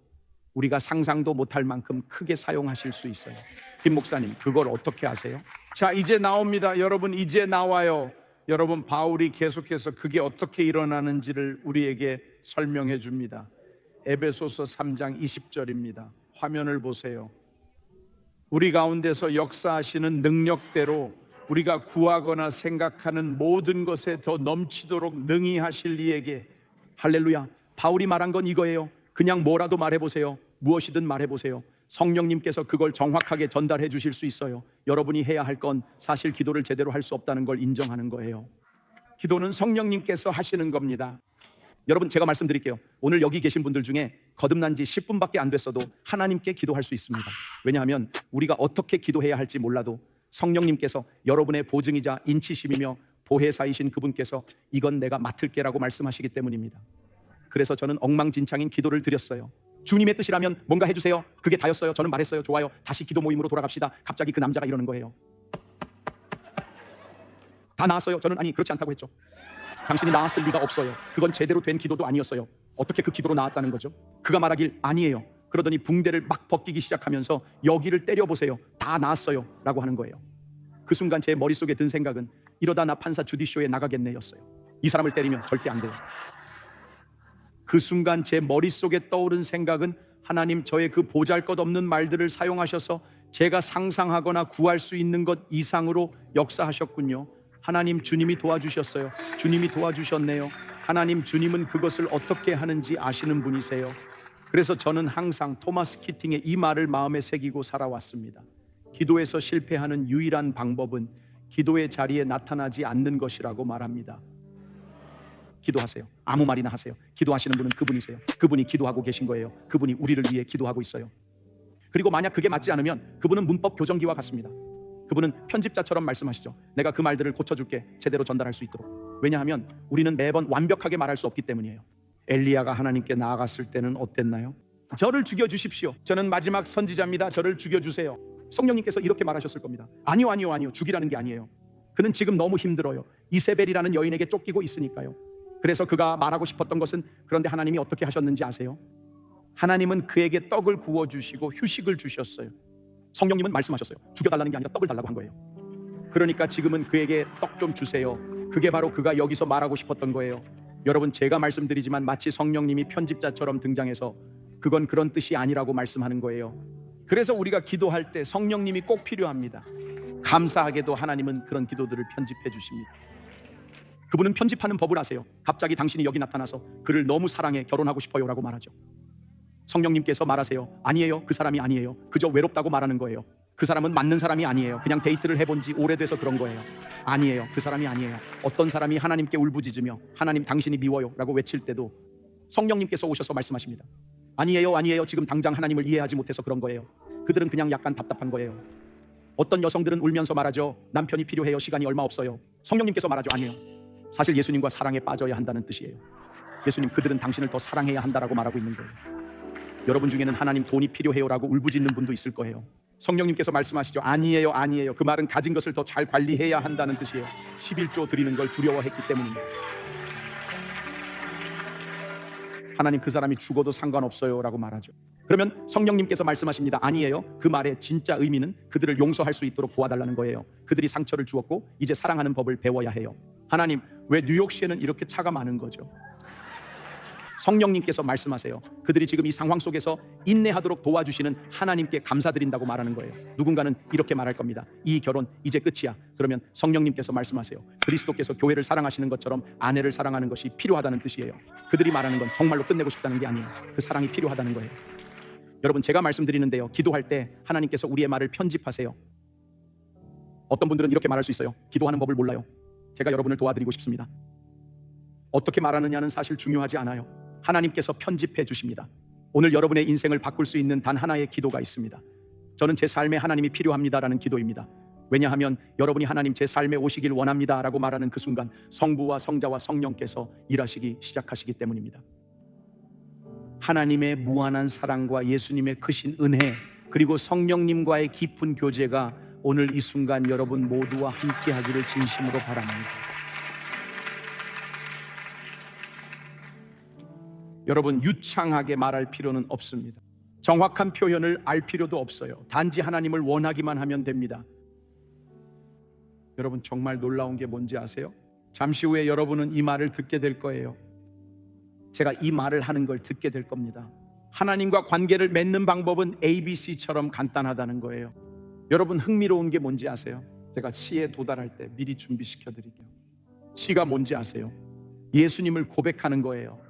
우리가 상상도 못할 만큼 크게 사용하실 수 있어요. 김 목사님, 그걸 어떻게 아세요? 자, 이제 나옵니다. 여러분, 이제 나와요. 여러분, 바울이 계속해서 그게 어떻게 일어나는지를 우리에게 설명해 줍니다. 에베소서 3장 20절입니다. 화면을 보세요. 우리 가운데서 역사하시는 능력대로 우리가 구하거나 생각하는 모든 것에 더 넘치도록 능히 하실 이에게. 할렐루야. 바울이 말한 건 이거예요. 그냥 뭐라도 말해보세요. 무엇이든 말해보세요. 성령님께서 그걸 정확하게 전달해 주실 수 있어요. 여러분이 해야 할 건 사실 기도를 제대로 할 수 없다는 걸 인정하는 거예요. 기도는 성령님께서 하시는 겁니다. 여러분, 제가 말씀드릴게요. 오늘 여기 계신 분들 중에 거듭난 지 10분밖에 안 됐어도 하나님께 기도할 수 있습니다. 왜냐하면 우리가 어떻게 기도해야 할지 몰라도 성령님께서 여러분의 보증이자 인치심이며 보혜사이신 그분께서 이건 내가 맡을게라고 말씀하시기 때문입니다. 그래서 저는 엉망진창인 기도를 드렸어요. 주님의 뜻이라면 뭔가 해주세요. 그게 다였어요. 저는 말했어요. 좋아요. 다시 기도 모임으로 돌아갑시다. 갑자기 그 남자가 이러는 거예요. 다 나았어요. 저는 아니, 그렇지 않다고 했죠. 당신이 나았을 리가 없어요. 그건 제대로 된 기도도 아니었어요. 어떻게 그 기도로 나았다는 거죠? 그가 말하길 아니에요. 그러더니 붕대를 막 벗기기 시작하면서 여기를 때려보세요. 다 나았어요 라고 하는 거예요. 그 순간 제 머릿속에 든 생각은 이러다 나 판사 주디쇼에 나가겠네였어요. 이 사람을 때리면 절대 안 돼요. 그 순간 제 머릿속에 떠오른 생각은 하나님, 저의 그 보잘것없는 말들을 사용하셔서 제가 상상하거나 구할 수 있는 것 이상으로 역사하셨군요. 하나님, 주님이 도와주셨어요. 주님이 도와주셨네요. 하나님, 주님은 그것을 어떻게 하는지 아시는 분이세요. 그래서 저는 항상 토마스 키팅의 이 말을 마음에 새기고 살아왔습니다. 기도에서 실패하는 유일한 방법은 기도의 자리에 나타나지 않는 것이라고 말합니다. 기도하세요. 아무 말이나 하세요. 기도하시는 분은 그분이세요. 그분이 기도하고 계신 거예요. 그분이 우리를 위해 기도하고 있어요. 그리고 만약 그게 맞지 않으면 그분은 문법 교정기와 같습니다. 그분은 편집자처럼 말씀하시죠. 내가 그 말들을 고쳐줄게, 제대로 전달할 수 있도록. 왜냐하면 우리는 매번 완벽하게 말할 수 없기 때문이에요. 엘리야가 하나님께 나아갔을 때는 어땠나요? 저를 죽여주십시오. 저는 마지막 선지자입니다. 저를 죽여주세요. 성령님께서 이렇게 말하셨을 겁니다. 아니요, 아니요, 아니요. 죽이라는 게 아니에요. 그는 지금 너무 힘들어요. 이세벨이라는 여인에게 쫓기고 있으니까요. 그래서 그가 말하고 싶었던 것은, 그런데 하나님이 어떻게 하셨는지 아세요? 하나님은 그에게 떡을 구워주시고 휴식을 주셨어요. 성령님은 말씀하셨어요. 죽여달라는 게 아니라 떡을 달라고 한 거예요. 그러니까 지금은 그에게 떡 좀 주세요. 그게 바로 그가 여기서 말하고 싶었던 거예요. 여러분, 제가 말씀드리지만 마치 성령님이 편집자처럼 등장해서 그건 그런 뜻이 아니라고 말씀하는 거예요. 그래서 우리가 기도할 때 성령님이 꼭 필요합니다. 감사하게도 하나님은 그런 기도들을 편집해 주십니다. 그분은 편집하는 법을 아세요. 갑자기 당신이 여기 나타나서 그를 너무 사랑해, 결혼하고 싶어요 라고 말하죠. 성령님께서 말하세요. 아니에요, 그 사람이 아니에요. 그저 외롭다고 말하는 거예요. 그 사람은 맞는 사람이 아니에요. 그냥 데이트를 해본 지 오래돼서 그런 거예요. 아니에요, 그 사람이 아니에요. 어떤 사람이 하나님께 울부짖으며 하나님, 당신이 미워요 라고 외칠 때도 성령님께서 오셔서 말씀하십니다. 아니에요, 아니에요, 지금 당장 하나님을 이해하지 못해서 그런 거예요. 그들은 그냥 약간 답답한 거예요. 어떤 여성들은 울면서 말하죠. 남편이 필요해요, 시간이 얼마 없어요. 성령님께서 말하죠. 아니에요, 사실 예수님과 사랑에 빠져야 한다는 뜻이에요. 예수님, 그들은 당신을 더 사랑해야 한다라고 말하고 있는 거예요. 여러분 중에는 하나님, 돈이 필요해요 라고 울부짖는 분도 있을 거예요. 성령님께서 말씀하시죠. 아니에요, 아니에요. 그 말은 가진 것을 더 잘 관리해야 한다는 뜻이에요. 11조 드리는 걸 두려워했기 때문입니다. 하나님, 그 사람이 죽어도 상관없어요 라고 말하죠. 그러면 성령님께서 말씀하십니다. 아니에요, 그 말의 진짜 의미는 그들을 용서할 수 있도록 도와달라는 거예요. 그들이 상처를 주었고 이제 사랑하는 법을 배워야 해요. 하나님, 왜 뉴욕시에는 이렇게 차가 많은 거죠? 성령님께서 말씀하세요. 그들이 지금 이 상황 속에서 인내하도록 도와주시는 하나님께 감사드린다고 말하는 거예요. 누군가는 이렇게 말할 겁니다. 이 결혼 이제 끝이야. 그러면 성령님께서 말씀하세요. 그리스도께서 교회를 사랑하시는 것처럼 아내를 사랑하는 것이 필요하다는 뜻이에요. 그들이 말하는 건 정말로 끝내고 싶다는 게 아니에요. 그 사랑이 필요하다는 거예요. 여러분, 제가 말씀드리는데요, 기도할 때 하나님께서 우리의 말을 편집하세요. 어떤 분들은 이렇게 말할 수 있어요. 기도하는 법을 몰라요. 제가 여러분을 도와드리고 싶습니다. 어떻게 말하느냐는 사실 중요하지 않아요. 하나님께서 편집해 주십니다. 오늘 여러분의 인생을 바꿀 수 있는 단 하나의 기도가 있습니다. 저는 제 삶에 하나님이 필요합니다라는 기도입니다. 왜냐하면 여러분이 하나님, 제 삶에 오시길 원합니다라고 말하는 그 순간 성부와 성자와 성령께서 일하시기 시작하시기 때문입니다. 하나님의 무한한 사랑과 예수님의 크신 은혜, 그리고 성령님과의 깊은 교제가 오늘 이 순간 여러분 모두와 함께 하기를 진심으로 바랍니다. 여러분, 유창하게 말할 필요는 없습니다. 정확한 표현을 알 필요도 없어요. 단지 하나님을 원하기만 하면 됩니다. 여러분, 정말 놀라운 게 뭔지 아세요? 잠시 후에 여러분은 이 말을 듣게 될 거예요. 제가 이 말을 하는 걸 듣게 될 겁니다. 하나님과 관계를 맺는 방법은 ABC처럼 간단하다는 거예요. 여러분, 흥미로운 게 뭔지 아세요? 제가 C에 도달할 때 미리 준비시켜 드릴게요. C가 뭔지 아세요? 예수님을 고백하는 거예요.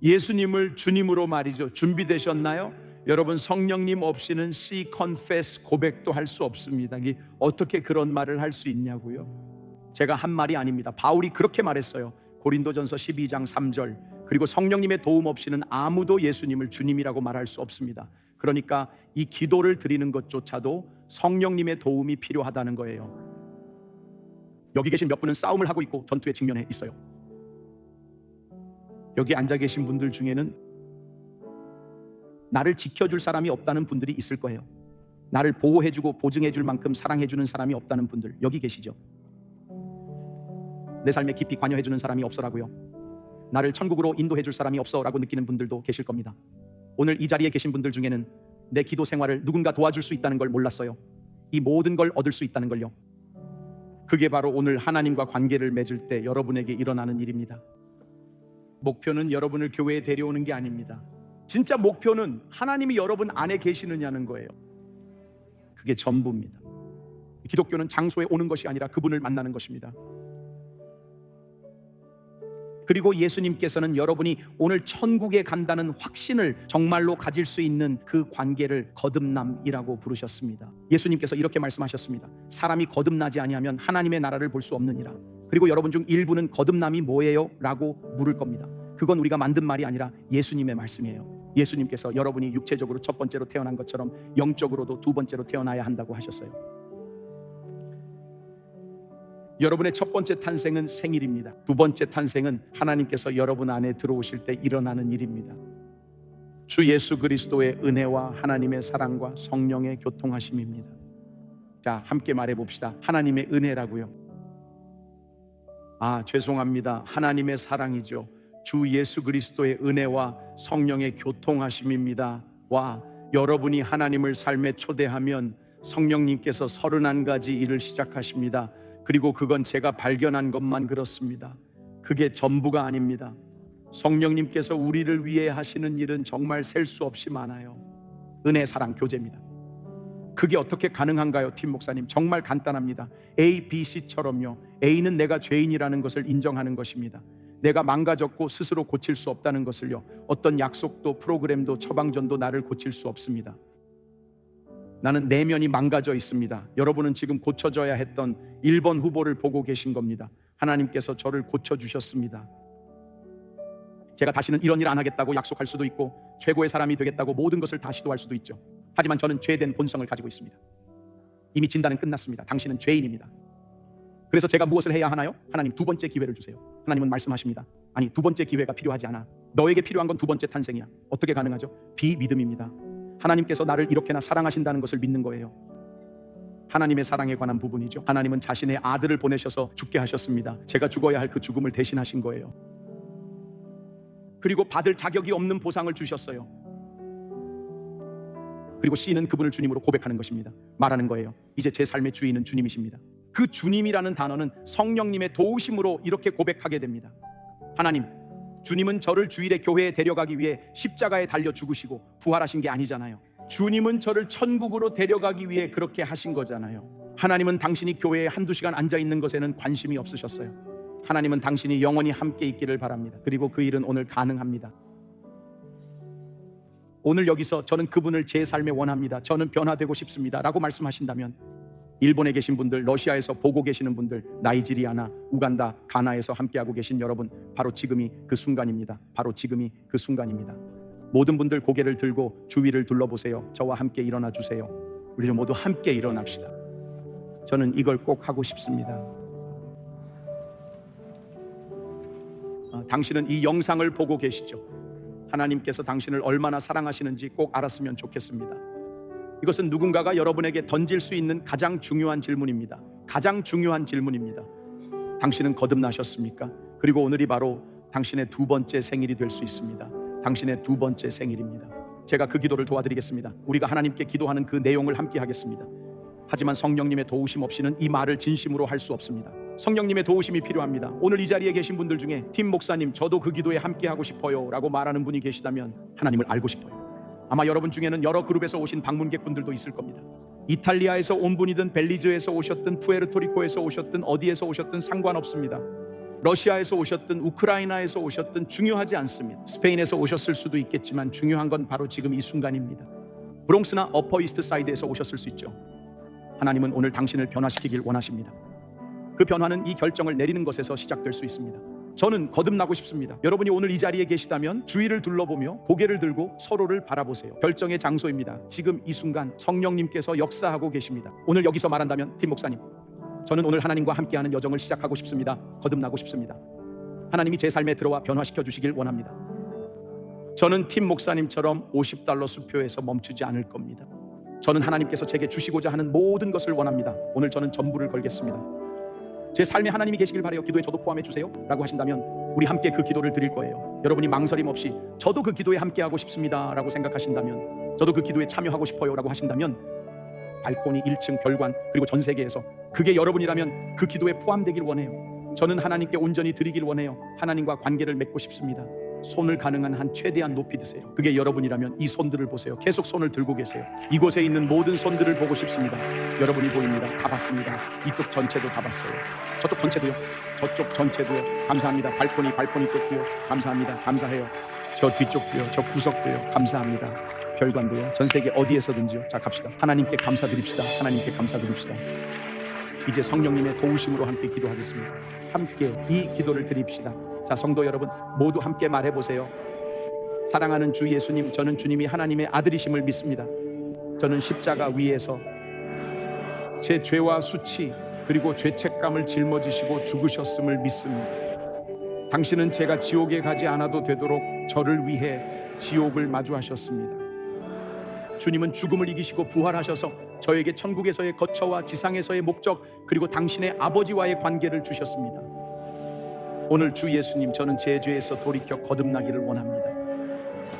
예수님을 주님으로 말이죠. 준비되셨나요? 여러분, 성령님 없이는 C confess 고백도 할 수 없습니다. 어떻게 그런 말을 할 수 있냐고요? 제가 한 말이 아닙니다. 바울이 그렇게 말했어요. 고린도전서 12장 3절. 그리고 성령님의 도움 없이는 아무도 예수님을 주님이라고 말할 수 없습니다. 그러니까 이 기도를 드리는 것조차도 성령님의 도움이 필요하다는 거예요. 여기 계신 몇 분은 싸움을 하고 있고 전투의 직면에 있어요. 여기 앉아 계신 분들 중에는 나를 지켜줄 사람이 없다는 분들이 있을 거예요. 나를 보호해주고 보증해줄 만큼 사랑해주는 사람이 없다는 분들 여기 계시죠? 내 삶에 깊이 관여해주는 사람이 없어라고요. 나를 천국으로 인도해줄 사람이 없어라고 느끼는 분들도 계실 겁니다. 오늘 이 자리에 계신 분들 중에는 내 기도 생활을 누군가 도와줄 수 있다는 걸 몰랐어요. 이 모든 걸 얻을 수 있다는 걸요. 그게 바로 오늘 하나님과 관계를 맺을 때 여러분에게 일어나는 일입니다. 목표는 여러분을 교회에 데려오는 게 아닙니다. 진짜 목표는 하나님이 여러분 안에 계시느냐는 거예요. 그게 전부입니다. 기독교는 장소에 오는 것이 아니라 그분을 만나는 것입니다. 그리고 예수님께서는 여러분이 오늘 천국에 간다는 확신을 정말로 가질 수 있는 그 관계를 거듭남이라고 부르셨습니다. 예수님께서 이렇게 말씀하셨습니다. 사람이 거듭나지 아니하면 하나님의 나라를 볼 수 없느니라. 그리고 여러분 중 일부는 거듭남이 뭐예요? 라고 물을 겁니다. 그건 우리가 만든 말이 아니라 예수님의 말씀이에요. 예수님께서 여러분이 육체적으로 첫 번째로 태어난 것처럼 영적으로도 두 번째로 태어나야 한다고 하셨어요. 여러분의 첫 번째 탄생은 생일입니다. 두 번째 탄생은 하나님께서 여러분 안에 들어오실 때 일어나는 일입니다. 주 예수 그리스도의 은혜와 하나님의 사랑과 성령의 교통하심입니다. 자, 함께 말해 봅시다. 하나님의 은혜라고요. 죄송합니다. 하나님의 사랑이죠. 주 예수 그리스도의 은혜와 성령의 교통하심입니다. 와, 여러분이 하나님을 삶에 초대하면 성령님께서 31가지 일을 시작하십니다. 그리고 그건 제가 발견한 것만 그렇습니다. 그게 전부가 아닙니다. 성령님께서 우리를 위해 하시는 일은 정말 셀 수 없이 많아요. 은혜, 사랑, 교제입니다. 그게 어떻게 가능한가요, 팀 목사님? 정말 간단합니다. A, B, C처럼요. A는 내가 죄인이라는 것을 인정하는 것입니다. 내가 망가졌고 스스로 고칠 수 없다는 것을요. 어떤 약속도 프로그램도 처방전도 나를 고칠 수 없습니다. 나는 내면이 망가져 있습니다. 여러분은 지금 고쳐져야 했던 1번 후보를 보고 계신 겁니다. 하나님께서 저를 고쳐주셨습니다. 제가 다시는 이런 일 안 하겠다고 약속할 수도 있고 최고의 사람이 되겠다고 모든 것을 다 시도할 수도 있죠. 하지만 저는 죄된 본성을 가지고 있습니다. 이미 진단은 끝났습니다. 당신은 죄인입니다. 그래서 제가 무엇을 해야 하나요? 하나님, 두 번째 기회를 주세요. 하나님은 말씀하십니다. 아니, 두 번째 기회가 필요하지 않아. 너에게 필요한 건 두 번째 탄생이야. 어떻게 가능하죠? 비믿음입니다. 하나님께서 나를 이렇게나 사랑하신다는 것을 믿는 거예요. 하나님의 사랑에 관한 부분이죠. 하나님은 자신의 아들을 보내셔서 죽게 하셨습니다. 제가 죽어야 할 그 죽음을 대신하신 거예요. 그리고 받을 자격이 없는 보상을 주셨어요. 그리고 C는 그분을 주님으로 고백하는 것입니다. 말하는 거예요. 이제 제 삶의 주인은 주님이십니다. 그 주님이라는 단어는 성령님의 도우심으로 이렇게 고백하게 됩니다. 하나님, 주님은 저를 주일에 교회에 데려가기 위해 십자가에 달려 죽으시고 부활하신 게 아니잖아요. 주님은 저를 천국으로 데려가기 위해 그렇게 하신 거잖아요. 하나님은 당신이 교회에 한두 시간 앉아있는 것에는 관심이 없으셨어요. 하나님은 당신이 영원히 함께 있기를 바랍니다. 그리고 그 일은 오늘 가능합니다. 오늘 여기서 저는 그분을 제 삶에 원합니다. 저는 변화되고 싶습니다. 라고 말씀하신다면 일본에 계신 분들, 러시아에서 보고 계시는 분들, 나이지리아나 우간다, 가나에서 함께하고 계신 여러분, 바로 지금이 그 순간입니다. 바로 지금이 그 순간입니다. 모든 분들 고개를 들고 주위를 둘러보세요. 저와 함께 일어나 주세요. 우리는 모두 함께 일어납시다. 저는 이걸 꼭 하고 싶습니다. 당신은 이 영상을 보고 계시죠? 하나님께서 당신을 얼마나 사랑하시는지 꼭 알았으면 좋겠습니다. 이것은 누군가가 여러분에게 던질 수 있는 가장 중요한 질문입니다. 가장 중요한 질문입니다. 당신은 거듭나셨습니까? 그리고 오늘이 바로 당신의 두 번째 생일이 될 수 있습니다. 당신의 두 번째 생일입니다. 제가 그 기도를 도와드리겠습니다. 우리가 하나님께 기도하는 그 내용을 함께 하겠습니다. 하지만 성령님의 도우심 없이는 이 말을 진심으로 할 수 없습니다. 성령님의 도우심이 필요합니다. 오늘 이 자리에 계신 분들 중에 팀 목사님, 저도 그 기도에 함께 하고 싶어요 라고 말하는 분이 계시다면 하나님을 알고 싶어요. 아마 여러분 중에는 여러 그룹에서 오신 방문객분들도 있을 겁니다. 이탈리아에서 온 분이든 벨리즈에서 오셨든 푸에르토리코에서 오셨든 어디에서 오셨든 상관없습니다. 러시아에서 오셨든 우크라이나에서 오셨든 중요하지 않습니다. 스페인에서 오셨을 수도 있겠지만 중요한 건 바로 지금 이 순간입니다. 브롱스나 어퍼 이스트 사이드에서 오셨을 수 있죠. 하나님은 오늘 당신을 변화시키길 원하십니다. 그 변화는 이 결정을 내리는 것에서 시작될 수 있습니다. 저는 거듭나고 싶습니다. 여러분이 오늘 이 자리에 계시다면 주위를 둘러보며 고개를 들고 서로를 바라보세요. 결정의 장소입니다. 지금 이 순간 성령님께서 역사하고 계십니다. 오늘 여기서 말한다면 팀 목사님, 저는 오늘 하나님과 함께하는 여정을 시작하고 싶습니다. 거듭나고 싶습니다. 하나님이 제 삶에 들어와 변화시켜 주시길 원합니다. 저는 팀 목사님처럼 $50 수표에서 멈추지 않을 겁니다. 저는 하나님께서 제게 주시고자 하는 모든 것을 원합니다. 오늘 저는 전부를 걸겠습니다. 제 삶에 하나님이 계시길 바라요. 기도에 저도 포함해 주세요 라고 하신다면 우리 함께 그 기도를 드릴 거예요. 여러분이 망설임 없이 저도 그 기도에 함께 하고 싶습니다 라고 생각하신다면, 저도 그 기도에 참여하고 싶어요 라고 하신다면 발코니 1층 별관 그리고 전 세계에서 그게 여러분이라면 그 기도에 포함되길 원해요. 저는 하나님께 온전히 드리길 원해요. 하나님과 관계를 맺고 싶습니다. 손을 가능한 한 최대한 높이 드세요. 그게 여러분이라면 이 손들을 보세요. 계속 손을 들고 계세요. 이곳에 있는 모든 손들을 보고 싶습니다. 여러분이 보입니다. 다 봤습니다. 이쪽 전체도 다 봤어요. 저쪽 전체도요. 저쪽 전체도요. 감사합니다. 발코니 쪽도요. 감사합니다. 감사해요. 저 뒤쪽도요. 저 구석도요. 감사합니다. 별관도요. 전 세계 어디에서든지요. 자, 갑시다. 하나님께 감사드립시다. 하나님께 감사드립시다. 이제 성령님의 도우심으로 함께 기도하겠습니다. 함께 이 기도를 드립시다. 자, 성도 여러분 모두 함께 말해보세요. 사랑하는 주 예수님, 저는 주님이 하나님의 아들이심을 믿습니다. 저는 십자가 위에서 제 죄와 수치 그리고 죄책감을 짊어지시고 죽으셨음을 믿습니다. 당신은 제가 지옥에 가지 않아도 되도록 저를 위해 지옥을 마주하셨습니다. 주님은 죽음을 이기시고 부활하셔서 저에게 천국에서의 거처와 지상에서의 목적 그리고 당신의 아버지와의 관계를 주셨습니다. 오늘 주 예수님, 저는 제 죄에서 돌이켜 거듭나기를 원합니다.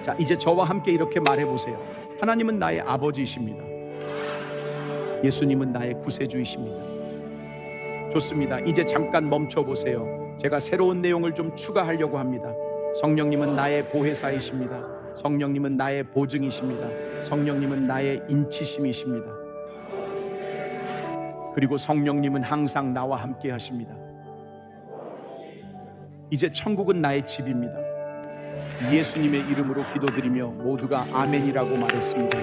자, 이제 저와 함께 이렇게 말해보세요. 하나님은 나의 아버지이십니다. 예수님은 나의 구세주이십니다. 좋습니다. 이제 잠깐 멈춰보세요. 제가 새로운 내용을 좀 추가하려고 합니다. 성령님은 나의 보혜사이십니다. 성령님은 나의 보증이십니다. 성령님은 나의 인치심이십니다. 그리고 성령님은 항상 나와 함께 하십니다. 이제 천국은 나의 집입니다. 예수님의 이름으로 기도드리며 모두가 아멘이라고 말했습니다.